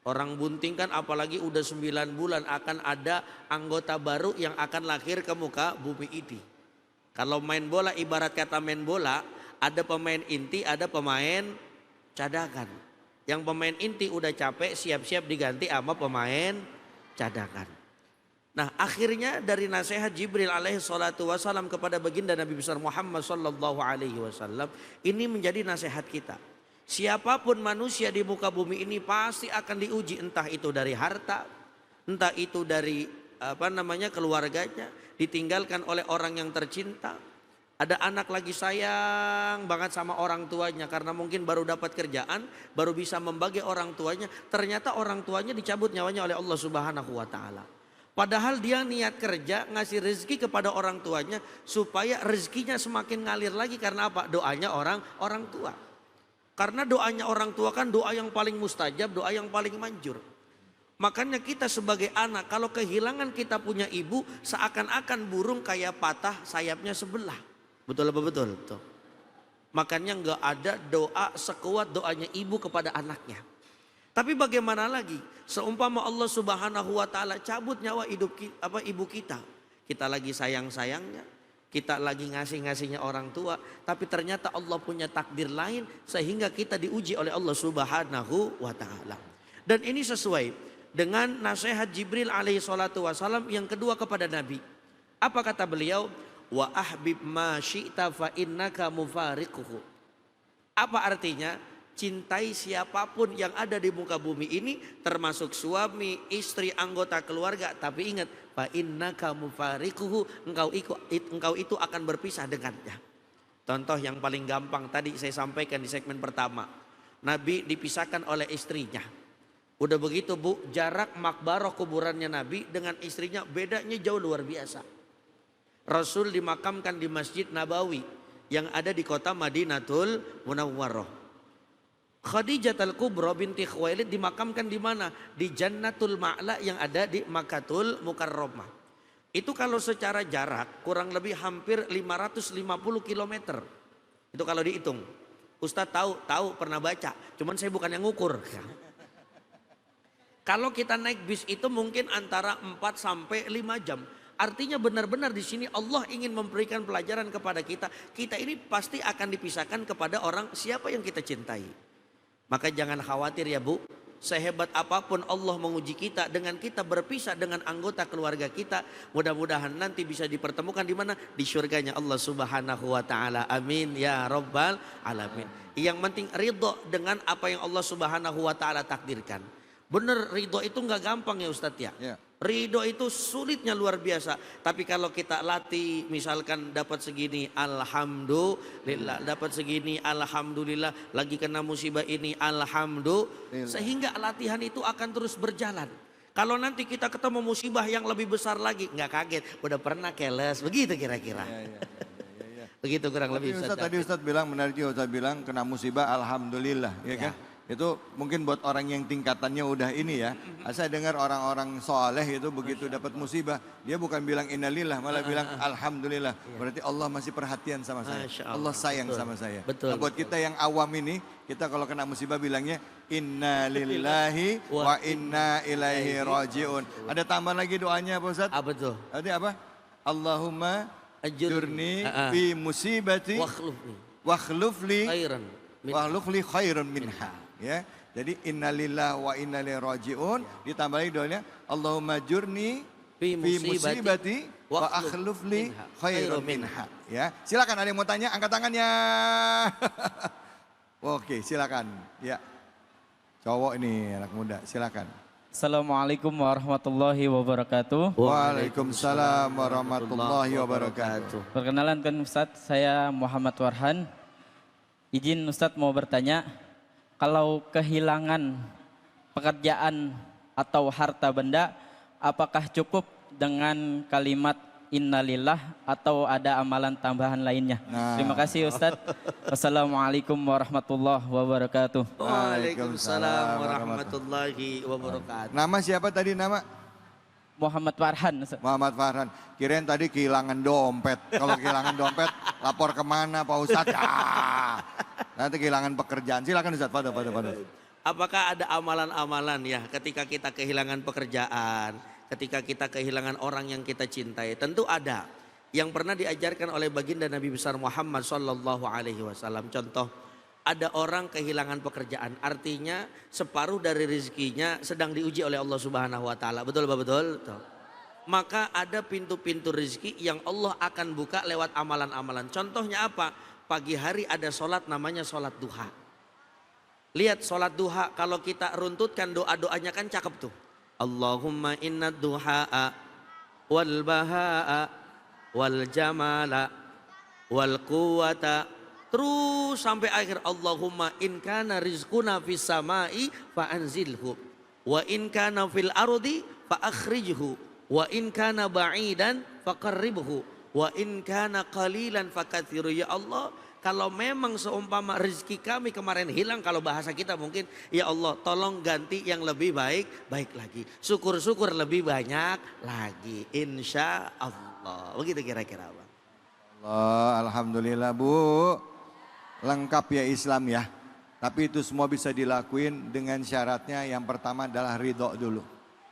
Orang bunting kan apalagi udah 9 bulan akan ada anggota baru yang akan lahir ke muka bumi ini. Kalau main bola, ibarat kata main bola, ada pemain inti, ada pemain cadangan. Yang pemain inti udah capek, siap-siap diganti sama pemain cadangan. Nah, akhirnya dari nasihat Jibril alaihi salatu wasallam kepada baginda Nabi besar Muhammad sallallahu alaihi wasallam, ini menjadi nasihat kita. Siapapun manusia di muka bumi ini pasti akan diuji, entah itu dari harta, entah itu dari keluarganya, ditinggalkan oleh orang yang tercinta. Ada anak lagi sayang banget sama orang tuanya karena mungkin baru dapat kerjaan, baru bisa membagi orang tuanya. Ternyata orang tuanya dicabut nyawanya oleh Allah Subhanahu wa taala. Padahal dia niat kerja ngasih rezeki kepada orang tuanya supaya rezekinya semakin ngalir lagi karena apa? Doanya orang tua. Karena doanya orang tua kan doa yang paling mustajab, doa yang paling manjur. Makanya kita sebagai anak kalau kehilangan kita punya ibu seakan-akan burung kayak patah sayapnya sebelah. Betul apa betul? Tuh. Makanya nggak ada doa sekuat doanya ibu kepada anaknya. Tapi bagaimana lagi? Seumpama Allah Subhanahu wa taala cabut nyawa ibu kita. Kita lagi sayang-sayangnya, kita lagi ngasih-ngasihnya orang tua, tapi ternyata Allah punya takdir lain sehingga kita diuji oleh Allah Subhanahu wa taala. Dan ini sesuai dengan nasihat Jibril alaihi salatu wasallam yang kedua kepada Nabi. Apa kata beliau? Wa ahbib ma syi'ta fa innaka mufariquhu. Apa artinya? Cintai siapapun yang ada di muka bumi ini, termasuk suami, istri, anggota keluarga, tapi ingat fa innaka mufariquhu, engkau itu akan berpisah dengannya. Contoh yang paling gampang tadi saya sampaikan di segmen pertama. Nabi dipisahkan oleh istrinya. Udah begitu Bu, jarak makbarah kuburannya Nabi dengan istrinya bedanya jauh luar biasa. Rasul dimakamkan di Masjid Nabawi yang ada di kota Madinatul Munawwarah. Khadijah al-Kubra binti Khuwailid dimakamkan di mana? Di Jannatul Ma'la yang ada di Makkatul Mukarramah. Itu kalau secara jarak kurang lebih hampir 550 km. Itu kalau dihitung. Ustadz tahu pernah baca, cuman saya bukan yang ngukur. Kalau kita naik bis itu mungkin antara 4 sampai 5 jam. Artinya benar-benar di sini Allah ingin memberikan pelajaran kepada kita. Kita ini pasti akan dipisahkan kepada orang siapa yang kita cintai. Maka jangan khawatir ya Bu. Sehebat apapun Allah menguji kita dengan kita berpisah dengan anggota keluarga kita. Mudah-mudahan nanti bisa dipertemukan di mana? Di surganya Allah Subhanahu wa taala. Amin ya rabbal alamin. Yang penting ridho dengan apa yang Allah Subhanahu wa taala takdirkan. Bener, ridho itu nggak gampang ya Ustadz ya. Ridho itu sulitnya luar biasa. Tapi kalau kita latih, misalkan dapat segini, alhamdulillah. Dapat segini, alhamdulillah. Lagi kena musibah ini, alhamdulillah. Sehingga latihan itu akan terus berjalan. Kalau nanti kita ketemu musibah yang lebih besar lagi, nggak kaget. Udah pernah keles, begitu kira-kira. Begitu kurang lebih Ustadz. Tadi Ustadz bilang, menarik juga Ustadz bilang, kena musibah, alhamdulillah. Ya kan? Itu mungkin buat orang yang tingkatannya udah ini ya. Saya dengar orang-orang soleh itu begitu dapat musibah, dia bukan bilang innalillah, malah bilang alhamdulillah. Berarti Allah masih perhatian sama saya. Allah sayang sama saya. Nah, buat kita yang awam ini, kita kalau kena musibah bilangnya innalillahi wa inna ilaihi rajiun. Ada tambahan lagi doanya Pak Ustaz? Apa tuh? Tadi apa? Allahumma ajurni fi musibati wakhlufli khairan minha. Ya, jadi innalillah wa inna ilaihi rajiun, ditambah lagi doanya Allahumma jurni fi musibati wa akhlufli khairan minha. Ya, silakan ada yang mau tanya, angkat tangannya. Oke, silakan. Ya. Cowok ini anak muda, silakan. Assalamualaikum warahmatullahi wabarakatuh. Waalaikumsalam warahmatullahi wabarakatuh. Perkenalan kan Ustadz, saya Muhammad Warhan. Izin Ustadz mau bertanya, kalau kehilangan pekerjaan atau harta benda, apakah cukup dengan kalimat innalillah atau ada amalan tambahan lainnya? Terima kasih Ustadz. Wassalamualaikum warahmatullahi wabarakatuh. Waalaikumsalam warahmatullahi wabarakatuh. Nama siapa tadi nama? Muhammad Warhan Ustadz. Muhammad Farhan. Kirain tadi kehilangan dompet. Kalau kehilangan dompet, lapor kemana Pak Ustadz? Nanti kehilangan pekerjaan. Silakan Ustadz, pada. Apakah ada amalan-amalan ya ketika kita kehilangan pekerjaan, ketika kita kehilangan orang yang kita cintai? Tentu ada. Yang pernah diajarkan oleh baginda Nabi besar Muhammad sallallahu alaihi wasallam. Contoh, ada orang kehilangan pekerjaan, artinya separuh dari rezekinya sedang diuji oleh Allah Subhanahu wa taala. Betul Pak? Betul? Maka ada pintu-pintu rezeki yang Allah akan buka lewat amalan-amalan. Contohnya apa? Pagi hari ada sholat namanya sholat duha. Lihat sholat duha, kalau kita runtutkan doa-doanya kan cakep tuh. Allahumma inna duha'a wal baha'a wal jamala wal quwata. Terus sampai akhir, Allahumma in kana rizquna fis samai fa anzilhu wa in kana fil ardi fa akhrijhu wa in kana ba'idan fa qarribhu wa in kana qalilan fa kathiru. Ya Allah, kalau memang seumpama rezeki kami kemarin hilang, kalau bahasa kita mungkin, ya Allah tolong ganti yang lebih baik lagi. Syukur-syukur lebih banyak lagi. Insya Allah. Begitu kira-kira Bang. Allah, alhamdulillah Bu. Lengkap ya Islam ya. Tapi itu semua bisa dilakuin dengan syaratnya yang pertama adalah ridho dulu.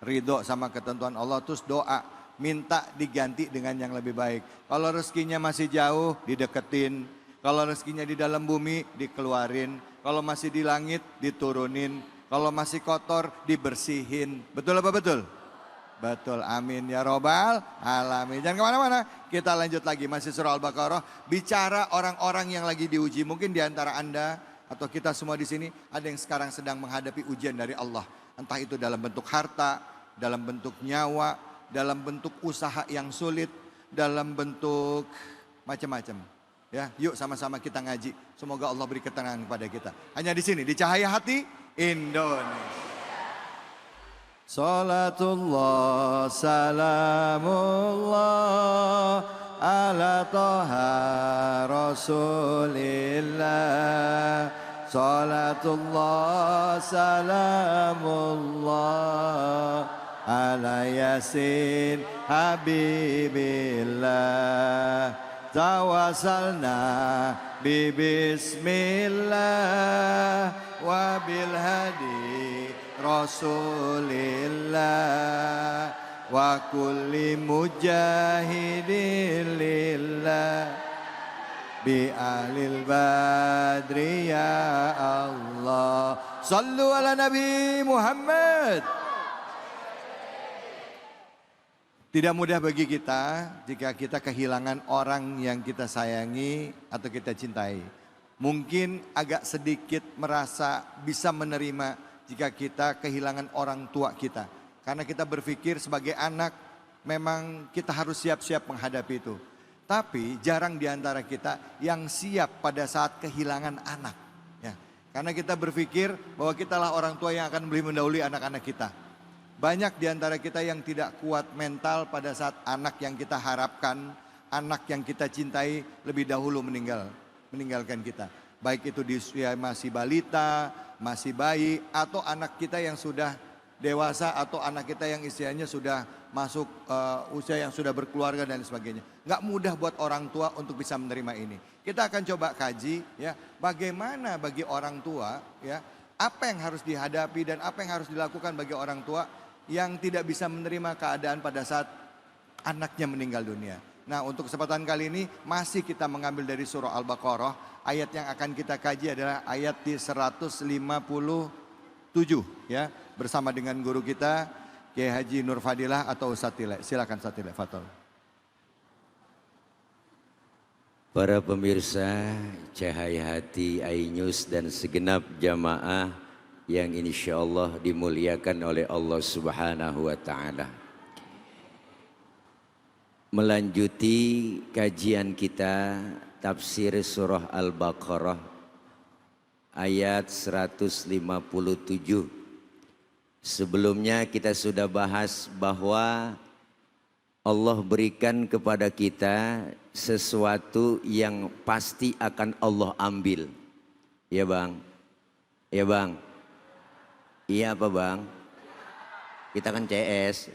Ridho sama ketentuan Allah, terus doa. Minta diganti dengan yang lebih baik. Kalau rezekinya masih jauh, dideketin. Kalau rezekinya di dalam bumi, dikeluarin. Kalau masih di langit, diturunin. Kalau masih kotor, dibersihin. Betul apa betul? Betul, amin ya robbal alamin. Jangan kemana-mana, kita lanjut lagi masih surah Al-Baqarah. Bicara orang-orang yang lagi diuji. Mungkin di antara Anda atau kita semua di sini ada yang sekarang sedang menghadapi ujian dari Allah. Entah itu dalam bentuk harta, dalam bentuk nyawa, dalam bentuk usaha yang sulit, dalam bentuk macam-macam. Ya, yuk sama-sama kita ngaji. Semoga Allah beri ketenangan kepada kita. Hanya di sini, di Cahaya Hati Indonesia. Salatullah, salamullah, ala toha rasulillah. Salatullah, salamullah, ala yasin habibillah. Tawasalna bismillah wa bil hadi rasulillah wa kulli mujahidin lillah bi ahlil badri ya Allah. Sallu ala Nabi Muhammad. Tidak mudah bagi kita jika kita kehilangan orang yang kita sayangi atau kita cintai. Mungkin agak sedikit merasa bisa menerima jika kita kehilangan orang tua kita. Karena kita berpikir sebagai anak memang kita harus siap-siap menghadapi itu. Tapi jarang di antara kita yang siap pada saat kehilangan anak. Ya, karena kita berpikir bahwa kitalah orang tua yang akan mendahului anak-anak kita. Banyak di antara kita yang tidak kuat mental pada saat anak yang kita harapkan, anak yang kita cintai lebih dahulu meninggalkan kita. Baik itu di usia masih balita, masih bayi, atau anak kita yang sudah dewasa, atau anak kita yang istilahnya sudah masuk usia yang sudah berkeluarga dan sebagainya. Nggak mudah buat orang tua untuk bisa menerima ini. Kita akan coba kaji ya, bagaimana bagi orang tua ya, apa yang harus dihadapi dan apa yang harus dilakukan bagi orang tua yang tidak bisa menerima keadaan pada saat anaknya meninggal dunia. Nah, untuk kesempatan kali ini masih kita mengambil dari surah Al-Baqarah. Ayat yang akan kita kaji adalah ayat di 157 ya, bersama dengan guru kita Kiai Haji Nur Fadilah atau Ustadz Tile. Silakan Ustadz Tile, fadhol. Para pemirsa Cahaya Hati iNews dan segenap jamaah yang insya Allah dimuliakan oleh Allah Subhanahu wa Ta'ala. Melanjuti kajian kita tafsir surah Al-Baqarah ayat 157. Sebelumnya kita sudah bahas bahwa Allah berikan kepada kita sesuatu yang pasti akan Allah ambil. Ya bang? Ya bang? Iya apa bang? Kita kan CS.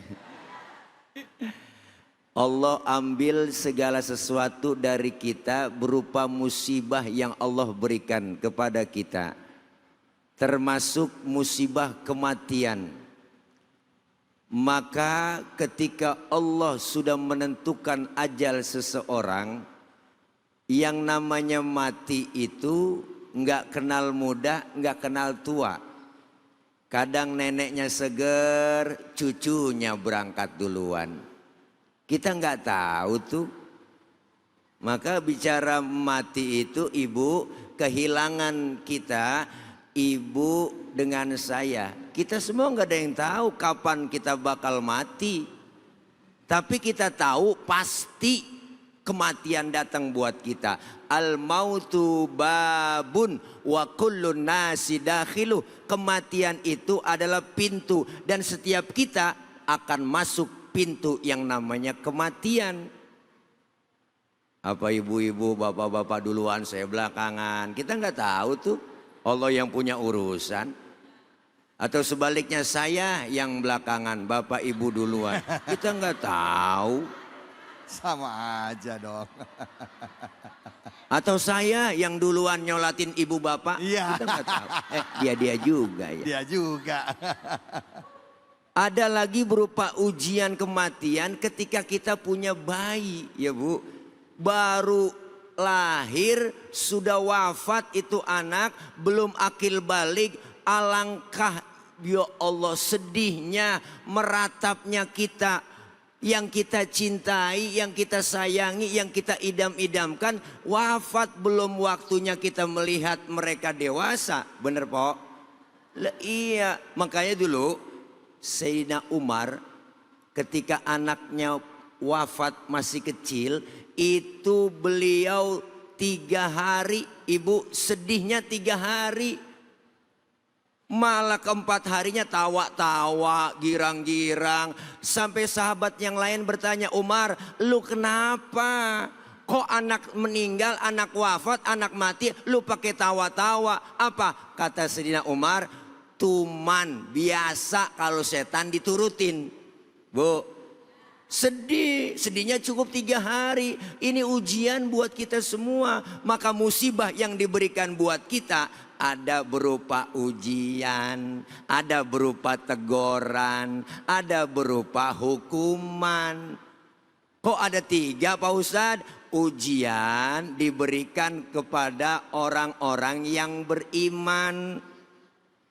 Allah ambil segala sesuatu dari kita berupa musibah yang Allah berikan kepada kita. Termasuk musibah kematian. Maka ketika Allah sudah menentukan ajal seseorang, yang namanya mati itu nggak kenal muda, nggak kenal tua. Kadang neneknya seger, cucunya berangkat duluan. Kita nggak tahu tuh. Maka bicara mati itu ibu, kehilangan kita, ibu dengan saya. Kita semua nggak ada yang tahu kapan kita bakal mati. Tapi kita tahu pasti kematian datang buat kita. Al-mautu babun wa kullun nasi dakhilu. Kematian itu adalah pintu dan setiap kita akan masuk pintu yang namanya kematian. Apa ibu-ibu, bapak-bapak duluan, saya belakangan. Kita nggak tahu tuh. Allah yang punya urusan. Atau sebaliknya saya yang belakangan, bapak ibu duluan. Kita nggak tahu. Sama aja dong. Atau saya yang duluan nyolatin ibu bapak. Iya. Kita nggak tahu. Dia juga ya. Dia juga. Ada lagi berupa ujian kematian ketika kita punya bayi, ya bu. Baru lahir sudah wafat itu anak, belum akil balik, alangkah ya Allah sedihnya, meratapnya kita. Yang kita cintai, yang kita sayangi, yang kita idam-idamkan, wafat belum waktunya kita melihat mereka dewasa. Bener po? Iya, makanya dulu Sayyidina Umar ketika anaknya wafat masih kecil, itu beliau 3 hari, ibu sedihnya 3 hari. Malah keempat harinya tawa-tawa, girang-girang. Sampai sahabat yang lain bertanya, Umar, lu kenapa? Kok anak meninggal, anak wafat, anak mati, lu pakai tawa-tawa? Apa? Kata Sayyidina Umar, tuman, biasa kalau setan diturutin. Bu, sedih, sedihnya cukup 3 hari. Ini ujian buat kita semua. Maka musibah yang diberikan buat kita ada berupa ujian, ada berupa teguran, ada berupa hukuman. Kok ada 3 Pak Ustadz? Ujian diberikan kepada orang-orang yang beriman.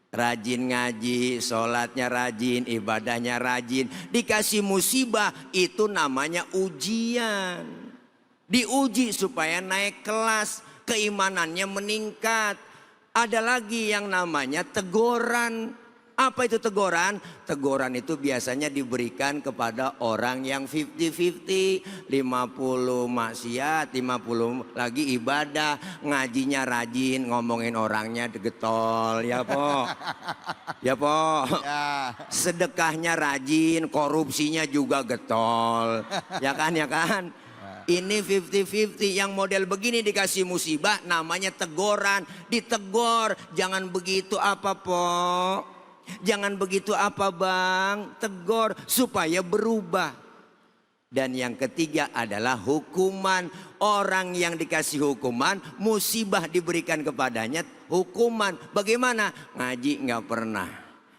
Rajin ngaji, sholatnya rajin, ibadahnya rajin. Dikasih musibah itu namanya ujian. Diuji supaya naik kelas, keimanannya meningkat. Ada lagi yang namanya teguran. Apa itu teguran? Teguran itu biasanya diberikan kepada orang yang 50-50. 50 maksiat, 50 lagi ibadah. Ngajinya rajin, ngomongin orangnya getol. Ya po? Ya po? Ya. Sedekahnya rajin, korupsinya juga getol. Ya kan, ya kan? Ini 50-50, yang model begini dikasih musibah namanya teguran. Ditegor, jangan begitu apa po? Jangan begitu apa bang? Tegor supaya berubah. Dan yang ketiga adalah hukuman. Orang yang dikasih hukuman, musibah diberikan kepadanya hukuman. Bagaimana? Ngaji nggak pernah,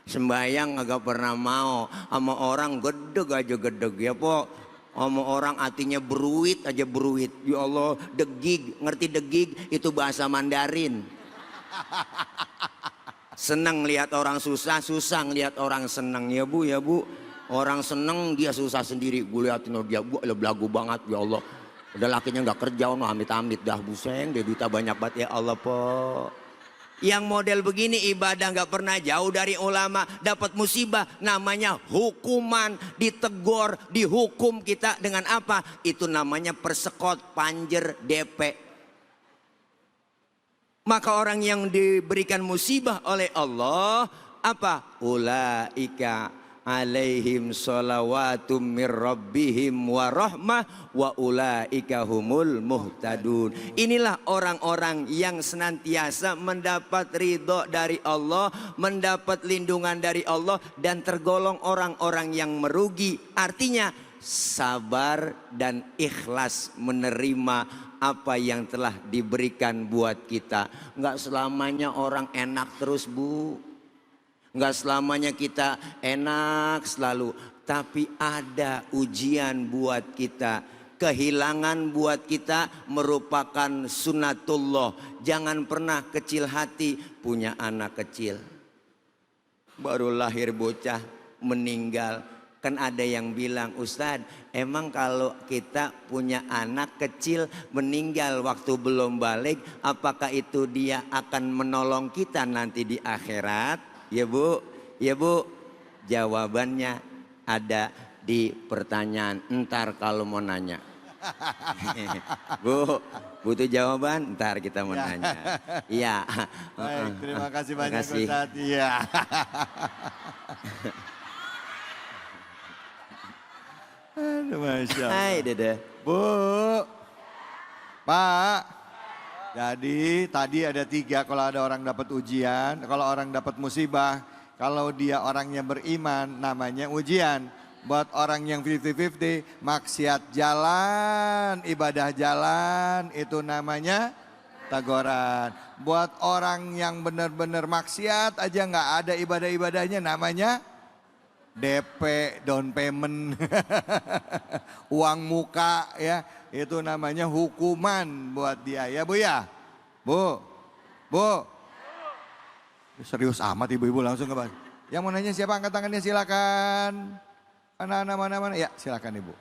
sembahyang nggak pernah mau, sama orang gedeg aja gedeg ya po. Sama orang hatinya beruit aja beruit. Ya Allah, degig, ngerti degig? Itu bahasa Mandarin. Senang lihat orang susah, susah ngelihat orang senang. Ya bu, ya bu. Orang senang dia susah sendiri. Gue liatin dia, bu, belagu banget ya Allah. Udah lakinya gak kerja, no amit-amit dah buseng. Dia duitnya banyak banget ya Allah po. Yang model begini ibadah nggak pernah jauh dari ulama, dapat musibah namanya hukuman, ditegur, dihukum kita dengan apa? Itu namanya persekot, panjer, DP. Maka orang yang diberikan musibah oleh Allah apa? Ulaika alaihim solawatum mir rabbihim wa rahmah wa ulaika humul muhtadun. Inilah orang-orang yang senantiasa mendapat ridho dari Allah, mendapat lindungan dari Allah, dan tergolong orang-orang yang merugi. Artinya sabar dan ikhlas menerima apa yang telah diberikan buat kita. Enggak selamanya orang enak terus, Bu. Enggak selamanya kita enak selalu, tapi ada ujian buat kita. Kehilangan buat kita merupakan sunnatullah. Jangan pernah kecil hati punya anak kecil. Baru lahir bocah meninggal. Kan ada yang bilang, Ustadz, emang kalau kita punya anak kecil meninggal waktu belum balik, apakah itu dia akan menolong kita nanti di akhirat? Ya Bu, ya Bu, jawabannya ada di pertanyaan. Ntar kalau mau nanya. Bu, butuh jawaban? Ntar kita mau nanya. Iya. Baik, terima kasih banyak kasih. Ustadz. Iya. Aduh, Masya Allah. Hai Dede. Bu, Pak. Jadi tadi ada 3, kalau ada orang dapat ujian, kalau orang dapat musibah, kalau dia orangnya beriman namanya ujian. Buat orang yang 50-50, maksiat jalan, ibadah jalan, itu namanya teguran. Buat orang yang benar-benar maksiat aja nggak ada ibadah-ibadahnya namanya DP, down payment, uang muka ya. Itu namanya hukuman buat dia ya Bu ya. Bu, Bu. Serius amat ibu-ibu langsung ke Pak. Yang mau nanya siapa, angkat tangannya silakan. Mana. Ya silakan Ibu.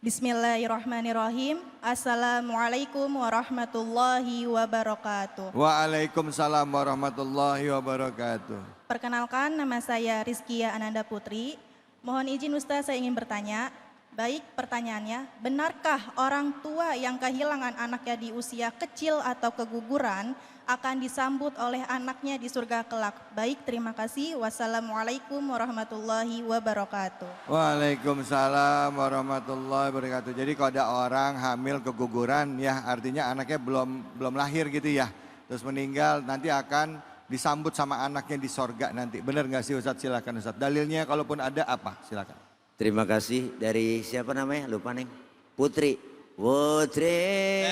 Bismillahirrahmanirrahim. Assalamualaikum warahmatullahi wabarakatuh. Waalaikumsalam warahmatullahi wabarakatuh. Perkenalkan, nama saya Rizkia Ananda Putri. Mohon izin Ustaz, saya ingin bertanya. Baik, pertanyaannya, benarkah orang tua yang kehilangan anaknya di usia kecil atau keguguran akan disambut oleh anaknya di surga kelak? Baik, terima kasih. Wassalamualaikum warahmatullahi wabarakatuh. Waalaikumsalam warahmatullahi wabarakatuh. Jadi kalau ada orang hamil keguguran ya artinya anaknya belum lahir gitu ya. Terus meninggal, nanti akan disambut sama anaknya di sorga nanti. Benar nggak sih Ustadz? Silakan Ustadz. Dalilnya kalaupun ada apa? Silakan. Terima kasih dari siapa namanya? Lupa Neng. Putri. Putri.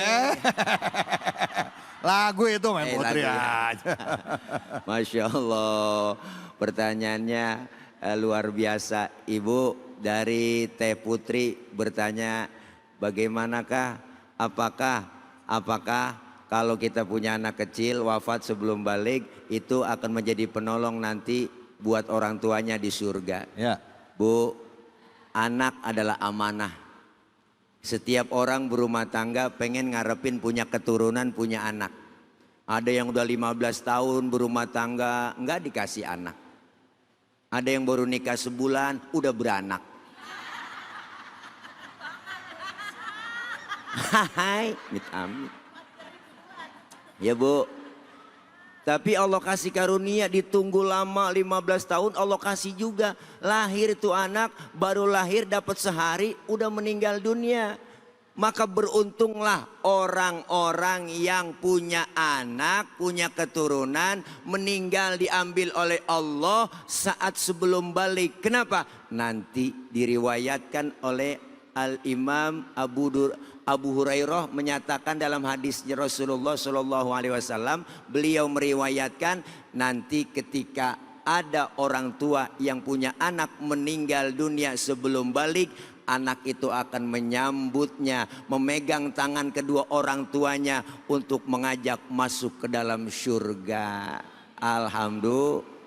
Lagu itu main Putri lagu ya. aja. Masya Allah. Pertanyaannya luar biasa. Ibu dari Teh Putri bertanya, bagaimanakah, apakah kalau kita punya anak kecil wafat sebelum balik itu akan menjadi penolong nanti buat orang tuanya di surga? Ya. Bu, anak adalah amanah. Setiap orang berumah tangga pengen ngarepin punya keturunan, punya anak. Ada yang udah 15 tahun berumah tangga nggak dikasih anak. Ada yang baru nikah sebulan udah beranak. Hai, amit-amit. Ya Bu. Tapi Allah kasih karunia, ditunggu lama 15 tahun Allah kasih juga. Lahir itu anak, baru lahir dapat sehari udah meninggal dunia. Maka beruntunglah orang-orang yang punya anak, punya keturunan, meninggal diambil oleh Allah saat sebelum balik. Kenapa? Nanti diriwayatkan oleh Al-Imam Abu Hurairah menyatakan dalam hadisnya Rasulullah SAW, beliau meriwayatkan nanti ketika ada orang tua yang punya anak meninggal dunia sebelum balik, anak itu akan menyambutnya, memegang tangan kedua orang tuanya untuk mengajak masuk ke dalam surga. Alhamdulillah.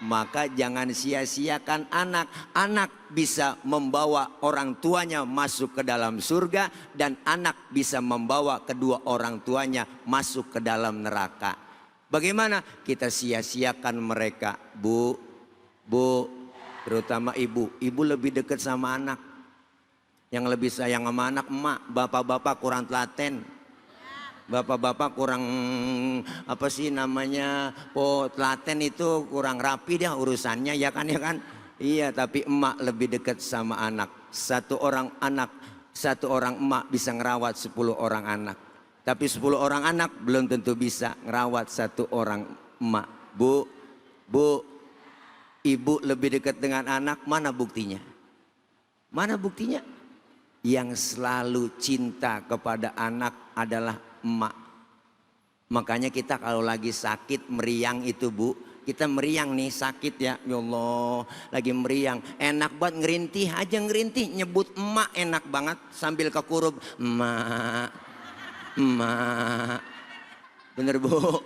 maka jangan sia-siakan anak. Anak bisa membawa orang tuanya masuk ke dalam surga dan anak bisa membawa kedua orang tuanya masuk ke dalam neraka. Bagaimana kita sia-siakan mereka? Bu, terutama ibu. Ibu lebih dekat sama anak. Yang lebih sayang sama anak emak. Bapak-bapak kurang telaten. Bapak-bapak kurang apa sih namanya, telaten itu kurang rapi dah urusannya, ya kan. Iya, tapi emak lebih dekat sama anak. Satu orang emak bisa ngerawat 10 orang anak. Tapi 10 orang anak belum tentu bisa ngerawat satu orang emak. Bu, ibu lebih dekat dengan anak, mana buktinya? Mana buktinya? Yang selalu cinta kepada anak adalah emak. Makanya kita kalau lagi sakit meriang itu Bu, kita meriang nih sakit ya Allah, lagi meriang, enak banget ngerintih aja, ngerintih nyebut emak enak banget sambil kekurub, emak, bener Bu,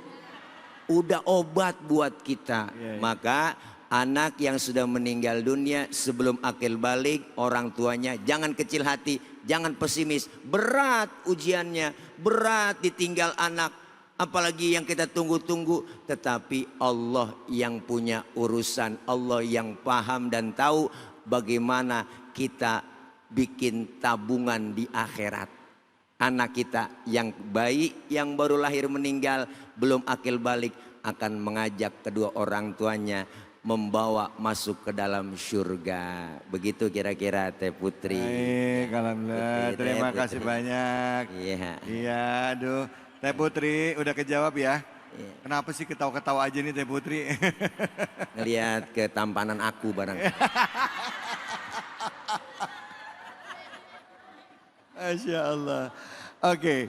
udah obat buat kita. Maka anak yang sudah meninggal dunia sebelum akil balik, orang tuanya jangan kecil hati, jangan pesimis. Berat ujiannya, berat ditinggal anak, apalagi yang kita tunggu-tunggu. Tetapi Allah yang punya urusan, Allah yang paham dan tahu bagaimana kita bikin tabungan di akhirat. Anak kita yang bayi, yang baru lahir meninggal, belum akil balik, akan mengajak kedua orang tuanya membawa masuk ke dalam surga. Begitu kira-kira Teh Putri. Baik, alhamdulillah. Terima kasih banyak. Iya, aduh. Teh Putri udah kejawab ya. Kenapa sih ketawa-ketawa aja nih Teh Putri? Ngelihat ketampanan aku barang. Masya Allah. Oke.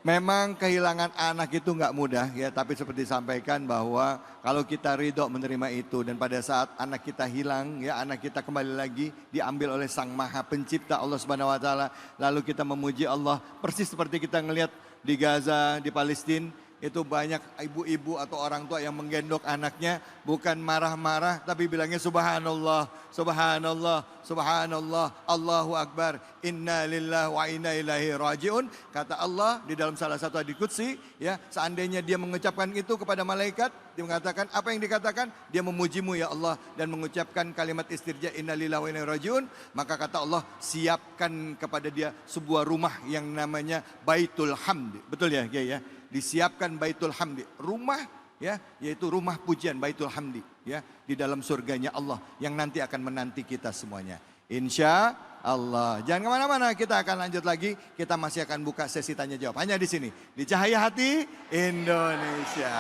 Memang kehilangan anak itu nggak mudah ya, tapi seperti disampaikan bahwa kalau kita ridho menerima itu dan pada saat anak kita hilang ya, anak kita kembali lagi diambil oleh Sang Maha Pencipta Allah Subhanahu wa taala, lalu kita memuji Allah persis seperti kita ngelihat di Gaza, di Palestina. Itu banyak ibu-ibu atau orang tua yang menggendong anaknya, bukan marah-marah tapi bilangnya subhanallah, subhanallah, subhanallah, Allahu Akbar, inna lillahi wa inna ilaihi rajiun. Kata Allah di dalam salah satu hadits qudsi ya, seandainya dia mengucapkan itu kepada malaikat, dia mengatakan apa yang dikatakan? Dia memujimu ya Allah dan mengucapkan kalimat istirja inna lillahi wa inna ilaihi rajiun, maka kata Allah siapkan kepada dia sebuah rumah yang namanya Baitul Hamd. Betul ya, Kiai ya? Disiapkan Baitul Hamdi, rumah ya, yaitu rumah pujian Baitul Hamdi ya, di dalam surganya Allah yang nanti akan menanti kita semuanya. Insya Allah. Jangan kemana-mana, kita akan lanjut lagi. Kita masih akan buka sesi tanya jawab hanya di sini di Cahaya Hati Indonesia.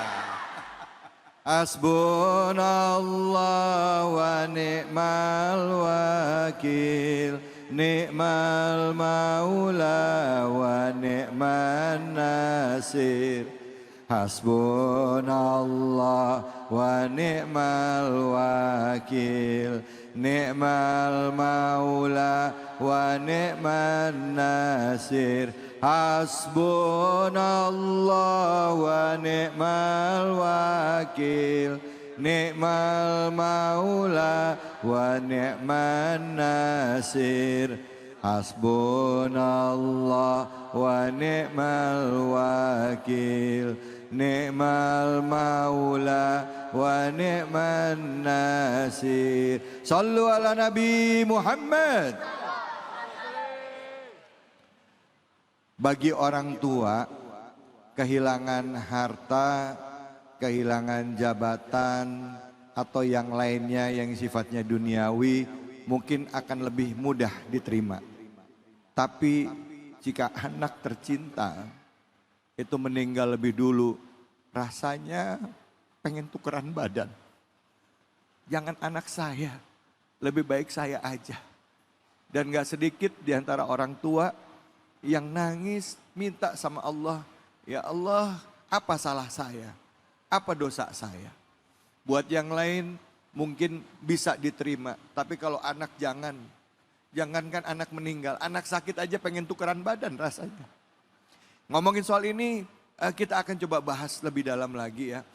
Hasbunallah wa ni'mal wakil, ni'mal maula wa ni'man nasir. Hasbunallah wa ni'mal wakil, ni'mal maula wa ni'man nasir. Hasbunallah wa ni'mal wakil, ni'mal maula wa ni'man nasir. Hasbunallah wa ni'mal wakil, ni'mal maula wa ni'man nasir. Sallu ala Nabi Muhammad. Bagi orang tua, kehilangan harta, kehilangan jabatan, atau yang lainnya yang sifatnya duniawi mungkin akan lebih mudah diterima. Tapi jika anak tercinta itu meninggal lebih dulu, rasanya pengen tukeran badan. Jangan anak saya, lebih baik saya aja. Dan gak sedikit di antara orang tua yang nangis minta sama Allah, ya Allah, apa salah saya? Apa dosa saya? Buat yang lain mungkin bisa diterima, tapi kalau anak jangankan anak meninggal, anak sakit aja pengen tukeran badan rasanya. Ngomongin soal ini, kita akan coba bahas lebih dalam lagi ya.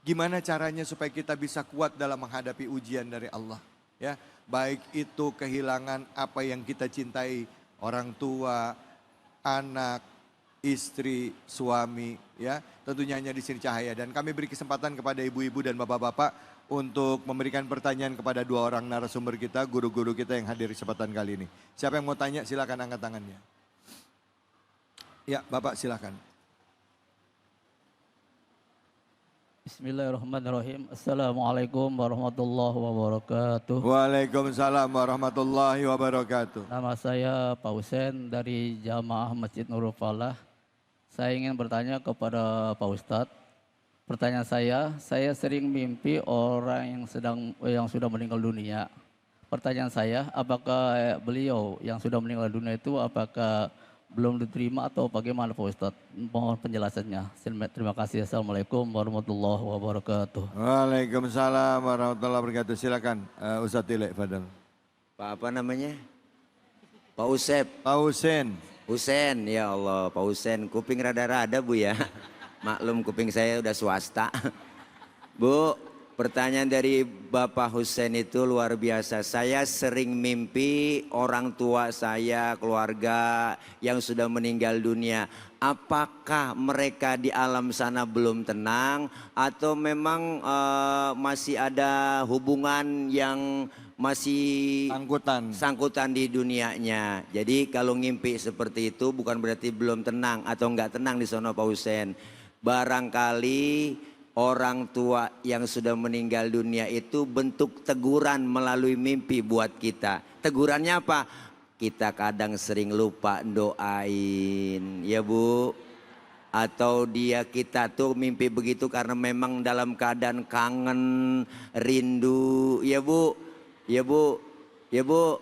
Gimana caranya supaya kita bisa kuat dalam menghadapi ujian dari Allah? Ya, baik itu kehilangan apa yang kita cintai, orang tua, anak, istri, suami, ya. Tentunya hanya di sini cahaya. Dan kami beri kesempatan kepada ibu-ibu dan bapak-bapak untuk memberikan pertanyaan kepada dua orang narasumber kita, guru-guru kita yang hadir di kesempatan kali ini. Siapa yang mau tanya silakan angkat tangannya. Ya, Bapak silakan. Bismillahirrahmanirrahim. Assalamualaikum warahmatullahi wabarakatuh. Waalaikumsalam warahmatullahi wabarakatuh. Nama saya Pak Husen dari Jamaah Masjid Nurul Falah. Saya ingin bertanya kepada Pak Ustadz. Pertanyaan saya sering mimpi orang yang sudah meninggal dunia. Pertanyaan saya, apakah beliau yang sudah meninggal dunia itu apakah belum diterima atau bagaimana Pak Ustadz? Mohon penjelasannya. Terima kasih. Assalamualaikum warahmatullahi wabarakatuh. Waalaikumsalam warahmatullahi wabarakatuh. Silakan Ustadz Tilek Fadal. Pak apa namanya? Pak Usep. Pak Husen. Husen, ya Allah, Pak Husen. Kuping rada-rada Bu ya. Maklum kuping saya udah swasta. Bu, pertanyaan dari Bapak Husen itu luar biasa. Saya sering mimpi orang tua saya, keluarga yang sudah meninggal dunia. Apakah mereka di alam sana belum tenang atau memang masih ada hubungan yang masih sangkutan di dunianya. Jadi kalau ngimpi seperti itu bukan berarti belum tenang atau enggak tenang di sono Pak Husen. Barangkali orang tua yang sudah meninggal dunia itu bentuk teguran melalui mimpi buat kita. Tegurannya apa? Kita kadang sering lupa doain, ya Bu. Atau kita tuh mimpi begitu karena memang dalam keadaan kangen, rindu, ya Bu. Ya Bu, ya Bu.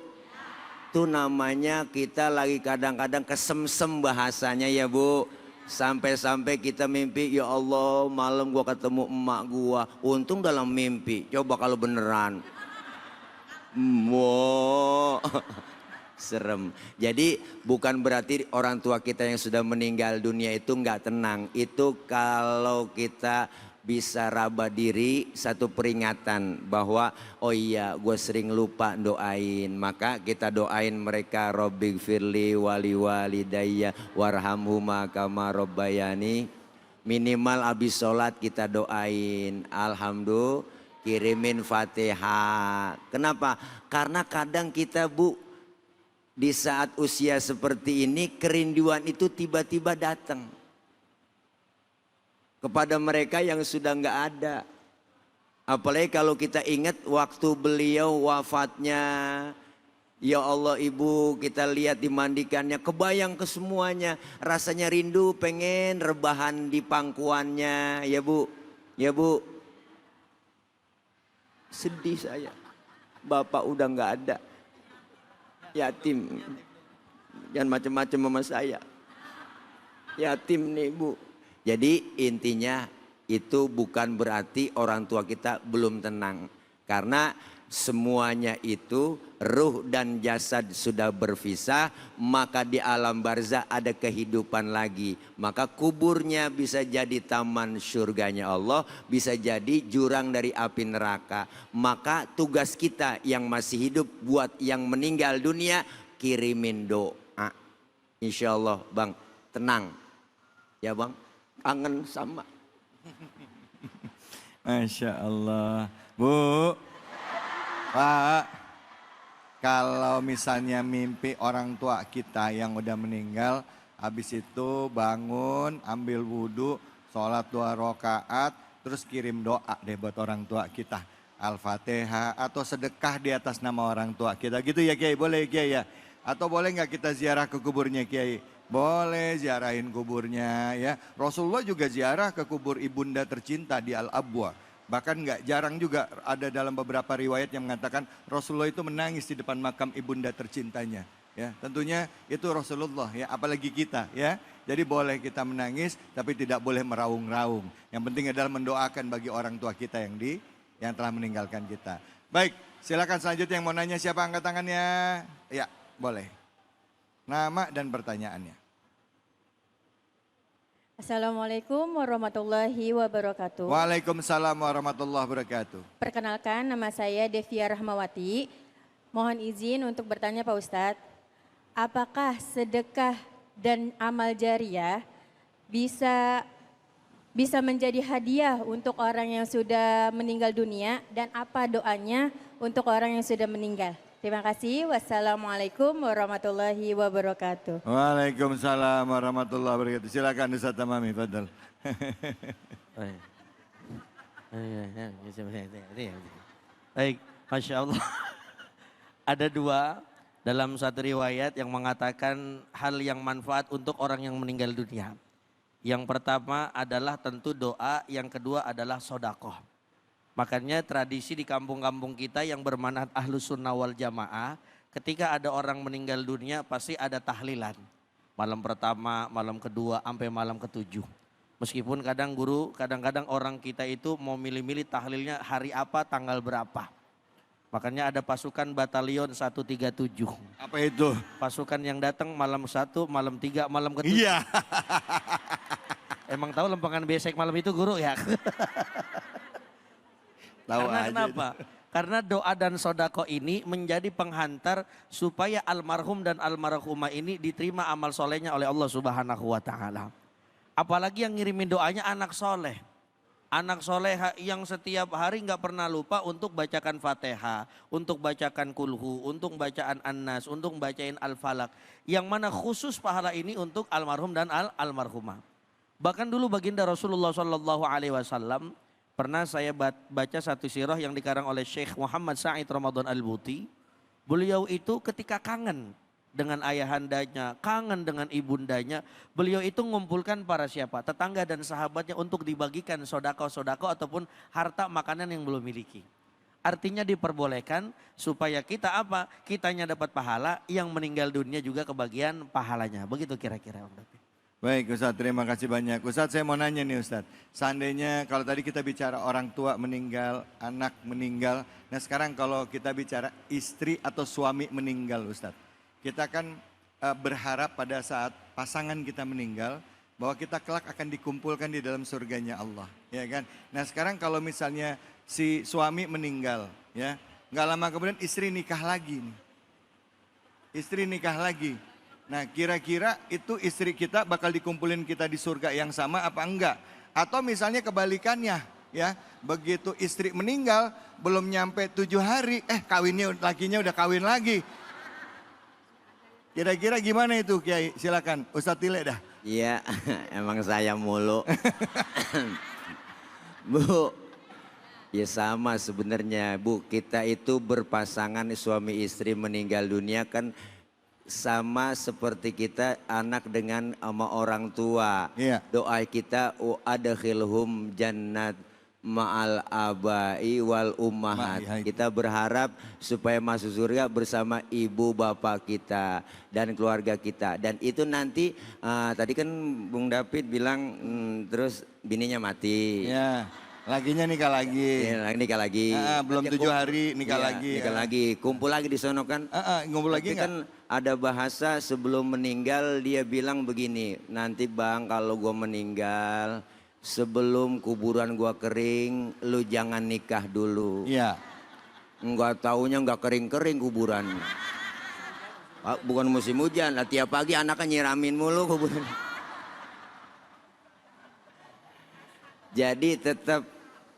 Itu namanya kita lagi kadang-kadang kesemsem bahasanya ya Bu. Sampai-sampai kita mimpi, ya Allah malam gua ketemu emak gua. Untung dalam mimpi, coba kalau beneran. Wow. Serem. Jadi bukan berarti orang tua kita yang sudah meninggal dunia itu nggak tenang. Itu kalau kita bisa raba diri, satu peringatan bahwa oh iya gue sering lupa doain, maka kita doain mereka Robbi firli wali walidayya warhamhuma kama robbayani. Minimal habis sholat kita doain alhamdulillah, kirimin fatihah. Kenapa? Karena kadang kita Bu di saat usia seperti ini kerinduan itu tiba-tiba datang kepada mereka yang sudah nggak ada. Apalagi kalau kita ingat waktu beliau wafatnya, ya Allah Ibu kita lihat dimandikannya, kebayang ke semuanya, rasanya rindu pengen rebahan di pangkuannya, ya Bu, ya Bu. Sedih saya, Bapak udah nggak ada, yatim, jangan macam-macam sama saya, yatim nih Bu. Jadi intinya itu bukan berarti orang tua kita belum tenang. Karena semuanya itu ruh dan jasad sudah berpisah, maka di alam barzah ada kehidupan lagi. Maka kuburnya bisa jadi taman surganya Allah, bisa jadi jurang dari api neraka. Maka tugas kita yang masih hidup buat yang meninggal dunia, kirimin doa. Insya Allah Bang, tenang. Ya Bang. Kangen sama. Masya Allah. Bu, Pak, kalau misalnya mimpi orang tua kita yang udah meninggal, habis itu bangun, ambil wudhu, sholat 2 rakaat, terus kirim doa deh buat orang tua kita. Al-Fatihah atau sedekah di atas nama orang tua kita. Gitu ya Kiai, boleh Kiai ya? Atau boleh nggak kita ziarah ke kuburnya Kiai? Boleh ziarahin kuburnya ya. Rasulullah juga ziarah ke kubur ibunda tercinta di Al-Abwa. Bahkan nggak jarang juga ada dalam beberapa riwayat yang mengatakan Rasulullah itu menangis di depan makam ibunda tercintanya. Ya, tentunya itu Rasulullah ya, apalagi kita ya. Jadi boleh kita menangis tapi tidak boleh meraung-raung. Yang penting adalah mendoakan bagi orang tua kita yang telah meninggalkan kita. Baik, silakan selanjutnya yang mau nanya siapa, angkat tangannya. Ya, boleh. Nama dan pertanyaannya. Assalamualaikum warahmatullahi wabarakatuh. Waalaikumsalam warahmatullahi wabarakatuh. Perkenalkan, nama saya Devia Rahmawati. Mohon izin untuk bertanya Pak Ustadz, apakah sedekah dan amal jariah bisa menjadi hadiah untuk orang yang sudah meninggal dunia, dan apa doanya untuk orang yang sudah meninggal? Terima kasih. Wassalamualaikum warahmatullahi wabarakatuh. Waalaikumsalam warahmatullahi wabarakatuh. Silakan Ustaz Tamami, fadal. Baik, Masya Allah. Ada dua dalam satu riwayat yang mengatakan hal yang manfaat untuk orang yang meninggal dunia. Yang pertama adalah tentu doa, yang kedua adalah sodakoh. Makanya tradisi di kampung-kampung kita yang bermanhaj Ahlus Sunnah wal Jamaah, ketika ada orang meninggal dunia pasti ada tahlilan. Malam pertama, malam kedua, sampai malam ketujuh. Meskipun kadang-kadang orang kita itu mau milih-milih tahlilnya hari apa, tanggal berapa. Makanya ada pasukan batalion 137. Apa itu? Pasukan yang datang malam 1, malam 3, malam ketujuh. Iya. Emang tahu lempengan besek malam itu guru ya? Tahu Karena aja kenapa? Karena doa dan sodako ini menjadi penghantar supaya almarhum dan almarhumah ini diterima amal solehnya oleh Allah Subhanahu wa Ta'ala. Apalagi yang ngirimin doanya anak soleh. Anak soleh yang setiap hari nggak pernah lupa untuk bacakan Fatihah, untuk bacakan Kulhu, untuk bacaan An-Nas, untuk bacain Al-Falak. Yang mana khusus pahala ini untuk almarhum dan almarhumah. Bahkan dulu baginda Rasulullah SAW pernah saya baca satu sirah yang dikarang oleh Syekh Muhammad Said Ramadan Al-Buti. Beliau itu ketika kangen dengan ayahandanya, kangen dengan ibundanya, beliau itu mengumpulkan para siapa? Tetangga dan sahabatnya untuk dibagikan sodako-sodako ataupun harta makanan yang belum miliki. Artinya diperbolehkan supaya kita apa? Kitanya dapat pahala, yang meninggal dunia juga kebagian pahalanya. Begitu kira-kira Om David. Baik Ustaz, terima kasih banyak. Ustaz, saya mau nanya nih Ustaz. Seandainya kalau tadi kita bicara orang tua meninggal, anak meninggal. Nah sekarang kalau kita bicara istri atau suami meninggal Ustaz. Kita kan berharap pada saat pasangan kita meninggal, bahwa kita kelak akan dikumpulkan di dalam surganya Allah. Ya kan? Nah sekarang kalau misalnya si suami meninggal, ya nggak lama kemudian istri nikah lagi nih. Istri nikah lagi. Nah kira-kira itu istri kita bakal dikumpulin kita di surga yang sama apa enggak? Atau misalnya kebalikannya ya, begitu istri meninggal belum nyampe 7 hari, lakinya udah kawin lagi. Kira-kira gimana itu Kiai? Silakan Ustadz Tile dah. Iya, emang saya mulu. Bu, ya sama sebenarnya Bu, kita itu berpasangan suami istri meninggal dunia kan sama seperti kita anak dengan sama orang tua. Iya. Doa kita adkhilhum jannat ma'al abai wal ummahat. Kita berharap supaya masuk surga bersama ibu bapak kita dan keluarga kita. Dan itu nanti tadi kan Bung David bilang terus bininya mati. Ya, lakinya nikah lagi. Ya, nikah lagi. Belum 7 hari nikah lagi. Nikah lagi, kumpul lagi di sono kan. Ngumpul lagi kan ada bahasa sebelum meninggal dia bilang begini, nanti Bang kalau gua meninggal sebelum kuburan gua kering, lu jangan nikah dulu. Iya. Enggak taunya enggak kering-kering kuburan. Bukan musim hujan, lah tiap pagi anaknya nyiramin mulu kuburan. Jadi tetap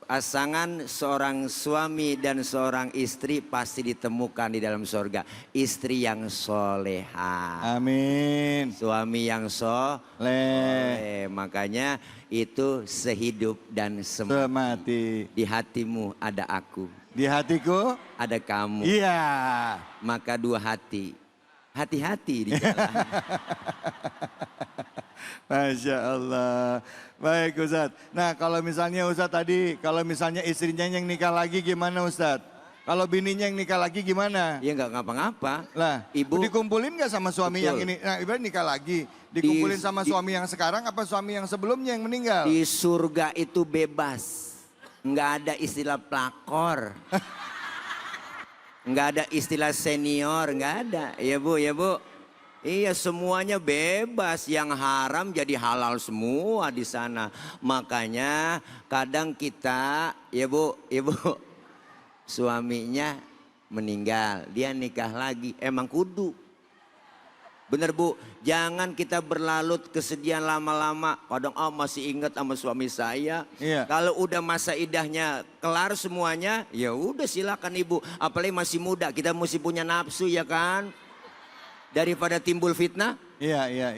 pasangan seorang suami dan seorang istri pasti ditemukan di dalam surga. Istri yang soleha. Amin. Suami yang soleh. Makanya itu sehidup dan semati. Di hatimu ada aku. Di hatiku ada kamu. Iya. Maka 2 hati. Hati-hati di jalan. Masya Allah. Baik Ustadz. Nah kalau misalnya Ustadz tadi, kalau misalnya istrinya yang nikah lagi gimana Ustadz? Kalau bininya yang nikah lagi gimana? Ya nggak ngapa-ngapa. Lah, Ibu dikumpulin nggak sama suami Betul. yang ini? Nah ibarat nikah lagi, dikumpulin sama suami yang sekarang apa suami yang sebelumnya yang meninggal? Di surga itu bebas. Nggak ada istilah pelakor. Nggak ada istilah senior, nggak ada. Ya Bu, ya Bu. Iya, semuanya bebas, yang haram jadi halal semua di sana. Makanya kadang kita, ya Bu, ibu, suaminya meninggal, dia nikah lagi, emang kudu. Bener Bu, jangan kita berlarut kesedihan lama-lama. Kadang masih ingat sama suami saya. Iya. Kalau udah masa idahnya kelar semuanya, ya udah silakan Ibu. Apalagi masih muda, kita mesti punya nafsu ya kan. Daripada timbul fitnah. Iya.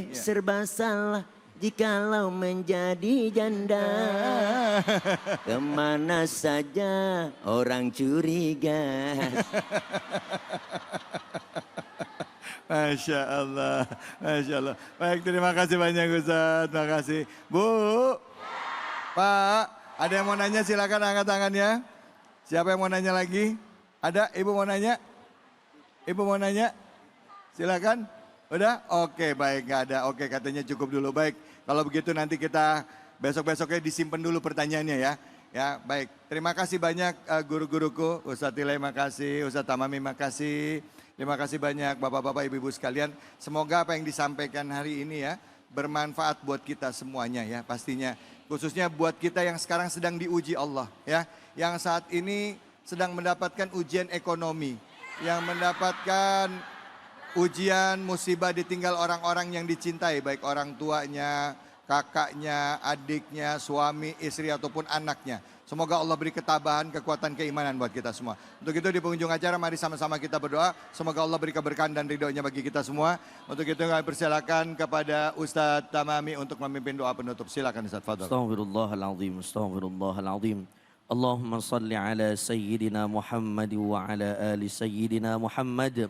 Serba salah jikalau menjadi janda. Kemana saja orang curiga. Masya Allah, Masya Allah. Baik, terima kasih banyak Ustaz, terima kasih. Bu, Pak, ada yang mau nanya silakan angkat tangannya. Siapa yang mau nanya lagi? Ada, Ibu mau nanya? Ibu mau nanya? Silakan. Udah? Oke, baik, nggak ada. Oke, katanya cukup dulu. Baik, kalau begitu nanti kita besok-besoknya disimpan dulu pertanyaannya ya. Ya, baik. Terima kasih banyak guru-guruku. Ustadz Tilai makasih, Ustadz Tamami makasih. Terima kasih banyak Bapak-Bapak, Ibu-Ibu sekalian. Semoga apa yang disampaikan hari ini ya bermanfaat buat kita semuanya ya pastinya. Khususnya buat kita yang sekarang sedang diuji Allah ya. Yang saat ini sedang mendapatkan ujian ekonomi. Yang mendapatkan ujian musibah ditinggal orang-orang yang dicintai. Baik orang tuanya, kakaknya, adiknya, suami, istri ataupun anaknya. Semoga Allah beri ketabahan, kekuatan, keimanan buat kita semua. Untuk itu di penghujung acara mari sama-sama kita berdoa. Semoga Allah beri keberkahan dan ridhonya bagi kita semua. Untuk itu kami persilakan kepada Ustadz Tamami untuk memimpin doa penutup. Silakan Ustadz, fadhol. Astaghfirullahaladzim, astaghfirullahaladzim. Allahumma salli ala Sayyidina Muhammad wa ala ali Sayyidina Muhammad.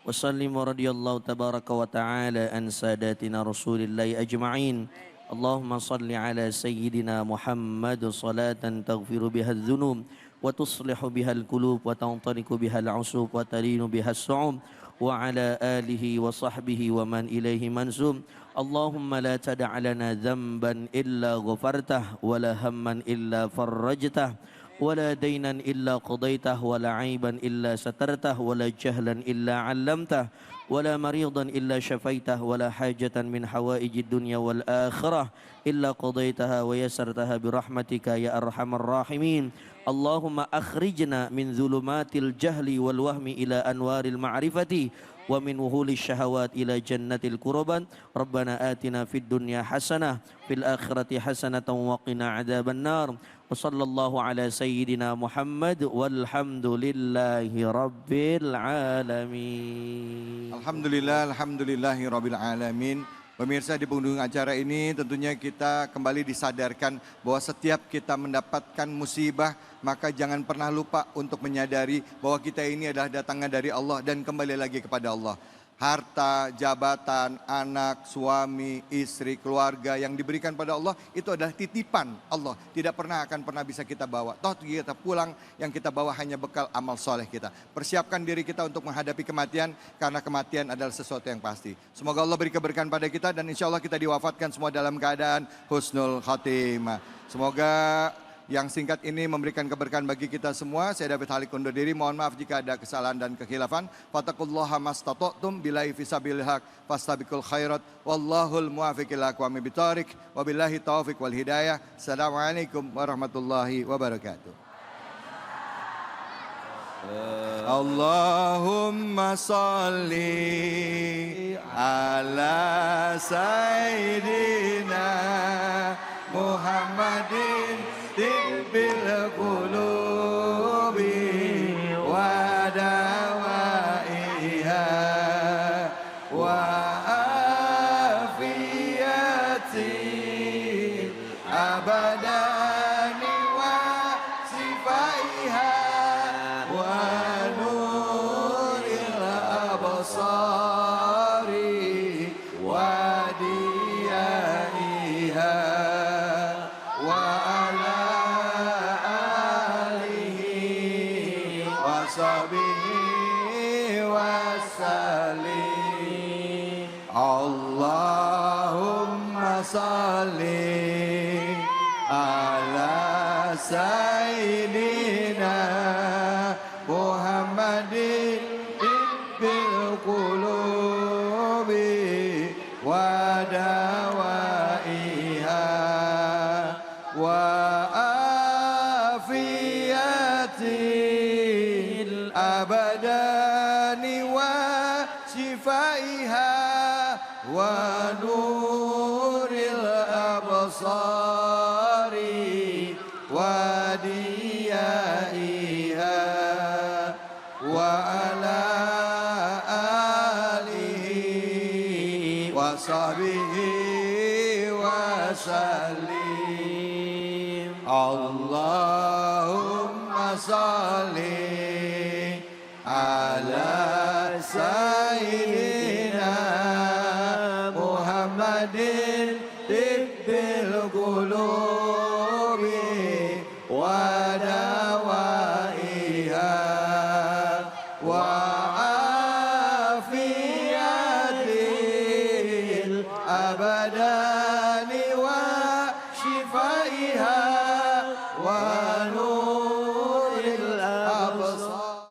Wa sallim wa radiyallahu tabaraka wa ta'ala an sadatina rasulillahi ajma'in. اللهم صل على سيدنا محمد صلاة تغفر بها الذنوب وتصلح بها القلوب وتنطلق بها العصوب وتلين بها الصعوب وعلى آله وصحبه ومن إليه منسوب اللهم لا تدع لنا ذنبا إلا غفرته ولا هما إلا فرجته ولا دينا إلا قضيته ولا عيبا إلا سترته ولا جهلا إلا علمته ولا مريضا إلا شفيته ولا حاجة من حوائج الدنيا والآخرة إلا قضيتها ويسرتها برحمتك يا أرحم الراحمين اللهم أخرجنا من ظلمات الجهل والوهم إلى أنوار المعرفة ومن وهول الشهوات إلى جنة القربان ربنا آتنا في الدنيا حسنة في الآخرة حسنة وقنا عذاب النار وصلى الله على سيدنا محمد والحمد لله رب العالمين. Alhamdulillahi rabbil alamin. Pemirsa, di penghujung acara ini tentunya kita kembali disadarkan bahwa setiap kita mendapatkan musibah maka jangan pernah lupa untuk menyadari bahwa kita ini adalah datangnya dari Allah dan kembali lagi kepada Allah. Harta, jabatan, anak, suami, istri, keluarga yang diberikan pada Allah itu adalah titipan Allah. Tidak akan pernah bisa kita bawa. Toh kita pulang yang kita bawa hanya bekal amal soleh kita. Persiapkan diri kita untuk menghadapi kematian karena kematian adalah sesuatu yang pasti. Semoga Allah beri keberkahan pada kita dan insya Allah kita diwafatkan semua dalam keadaan husnul khatimah. Semoga yang singkat ini memberikan keberkahan bagi kita semua. Saya David Halik undur diri. Mohon maaf jika ada kesalahan dan kekhilafan. Fattaqullaha mastata'tum billahi fisabilil haq fastabiqul khairat wallahul muwaffiq ila aqwamit thoriq wabillahi taufiq wal hidayah. Assalamualaikum warahmatullahi wabarakatuh. Allahumma salli ala sayyidina Muhammadin bil qulubi wa dawaiha wa afiyati abadani wa sifaiha wa nuril absari wa diyaiha wa Allahumma salli ala sayyidina Muhammadin bil qulub الأبدان وشفائها ونور الأبصار وديائها وعلى آله وصحبه وسلم اللهم صل على سيدنا محمد طب القلوب ودوائها وعافية الأبدان وشفائها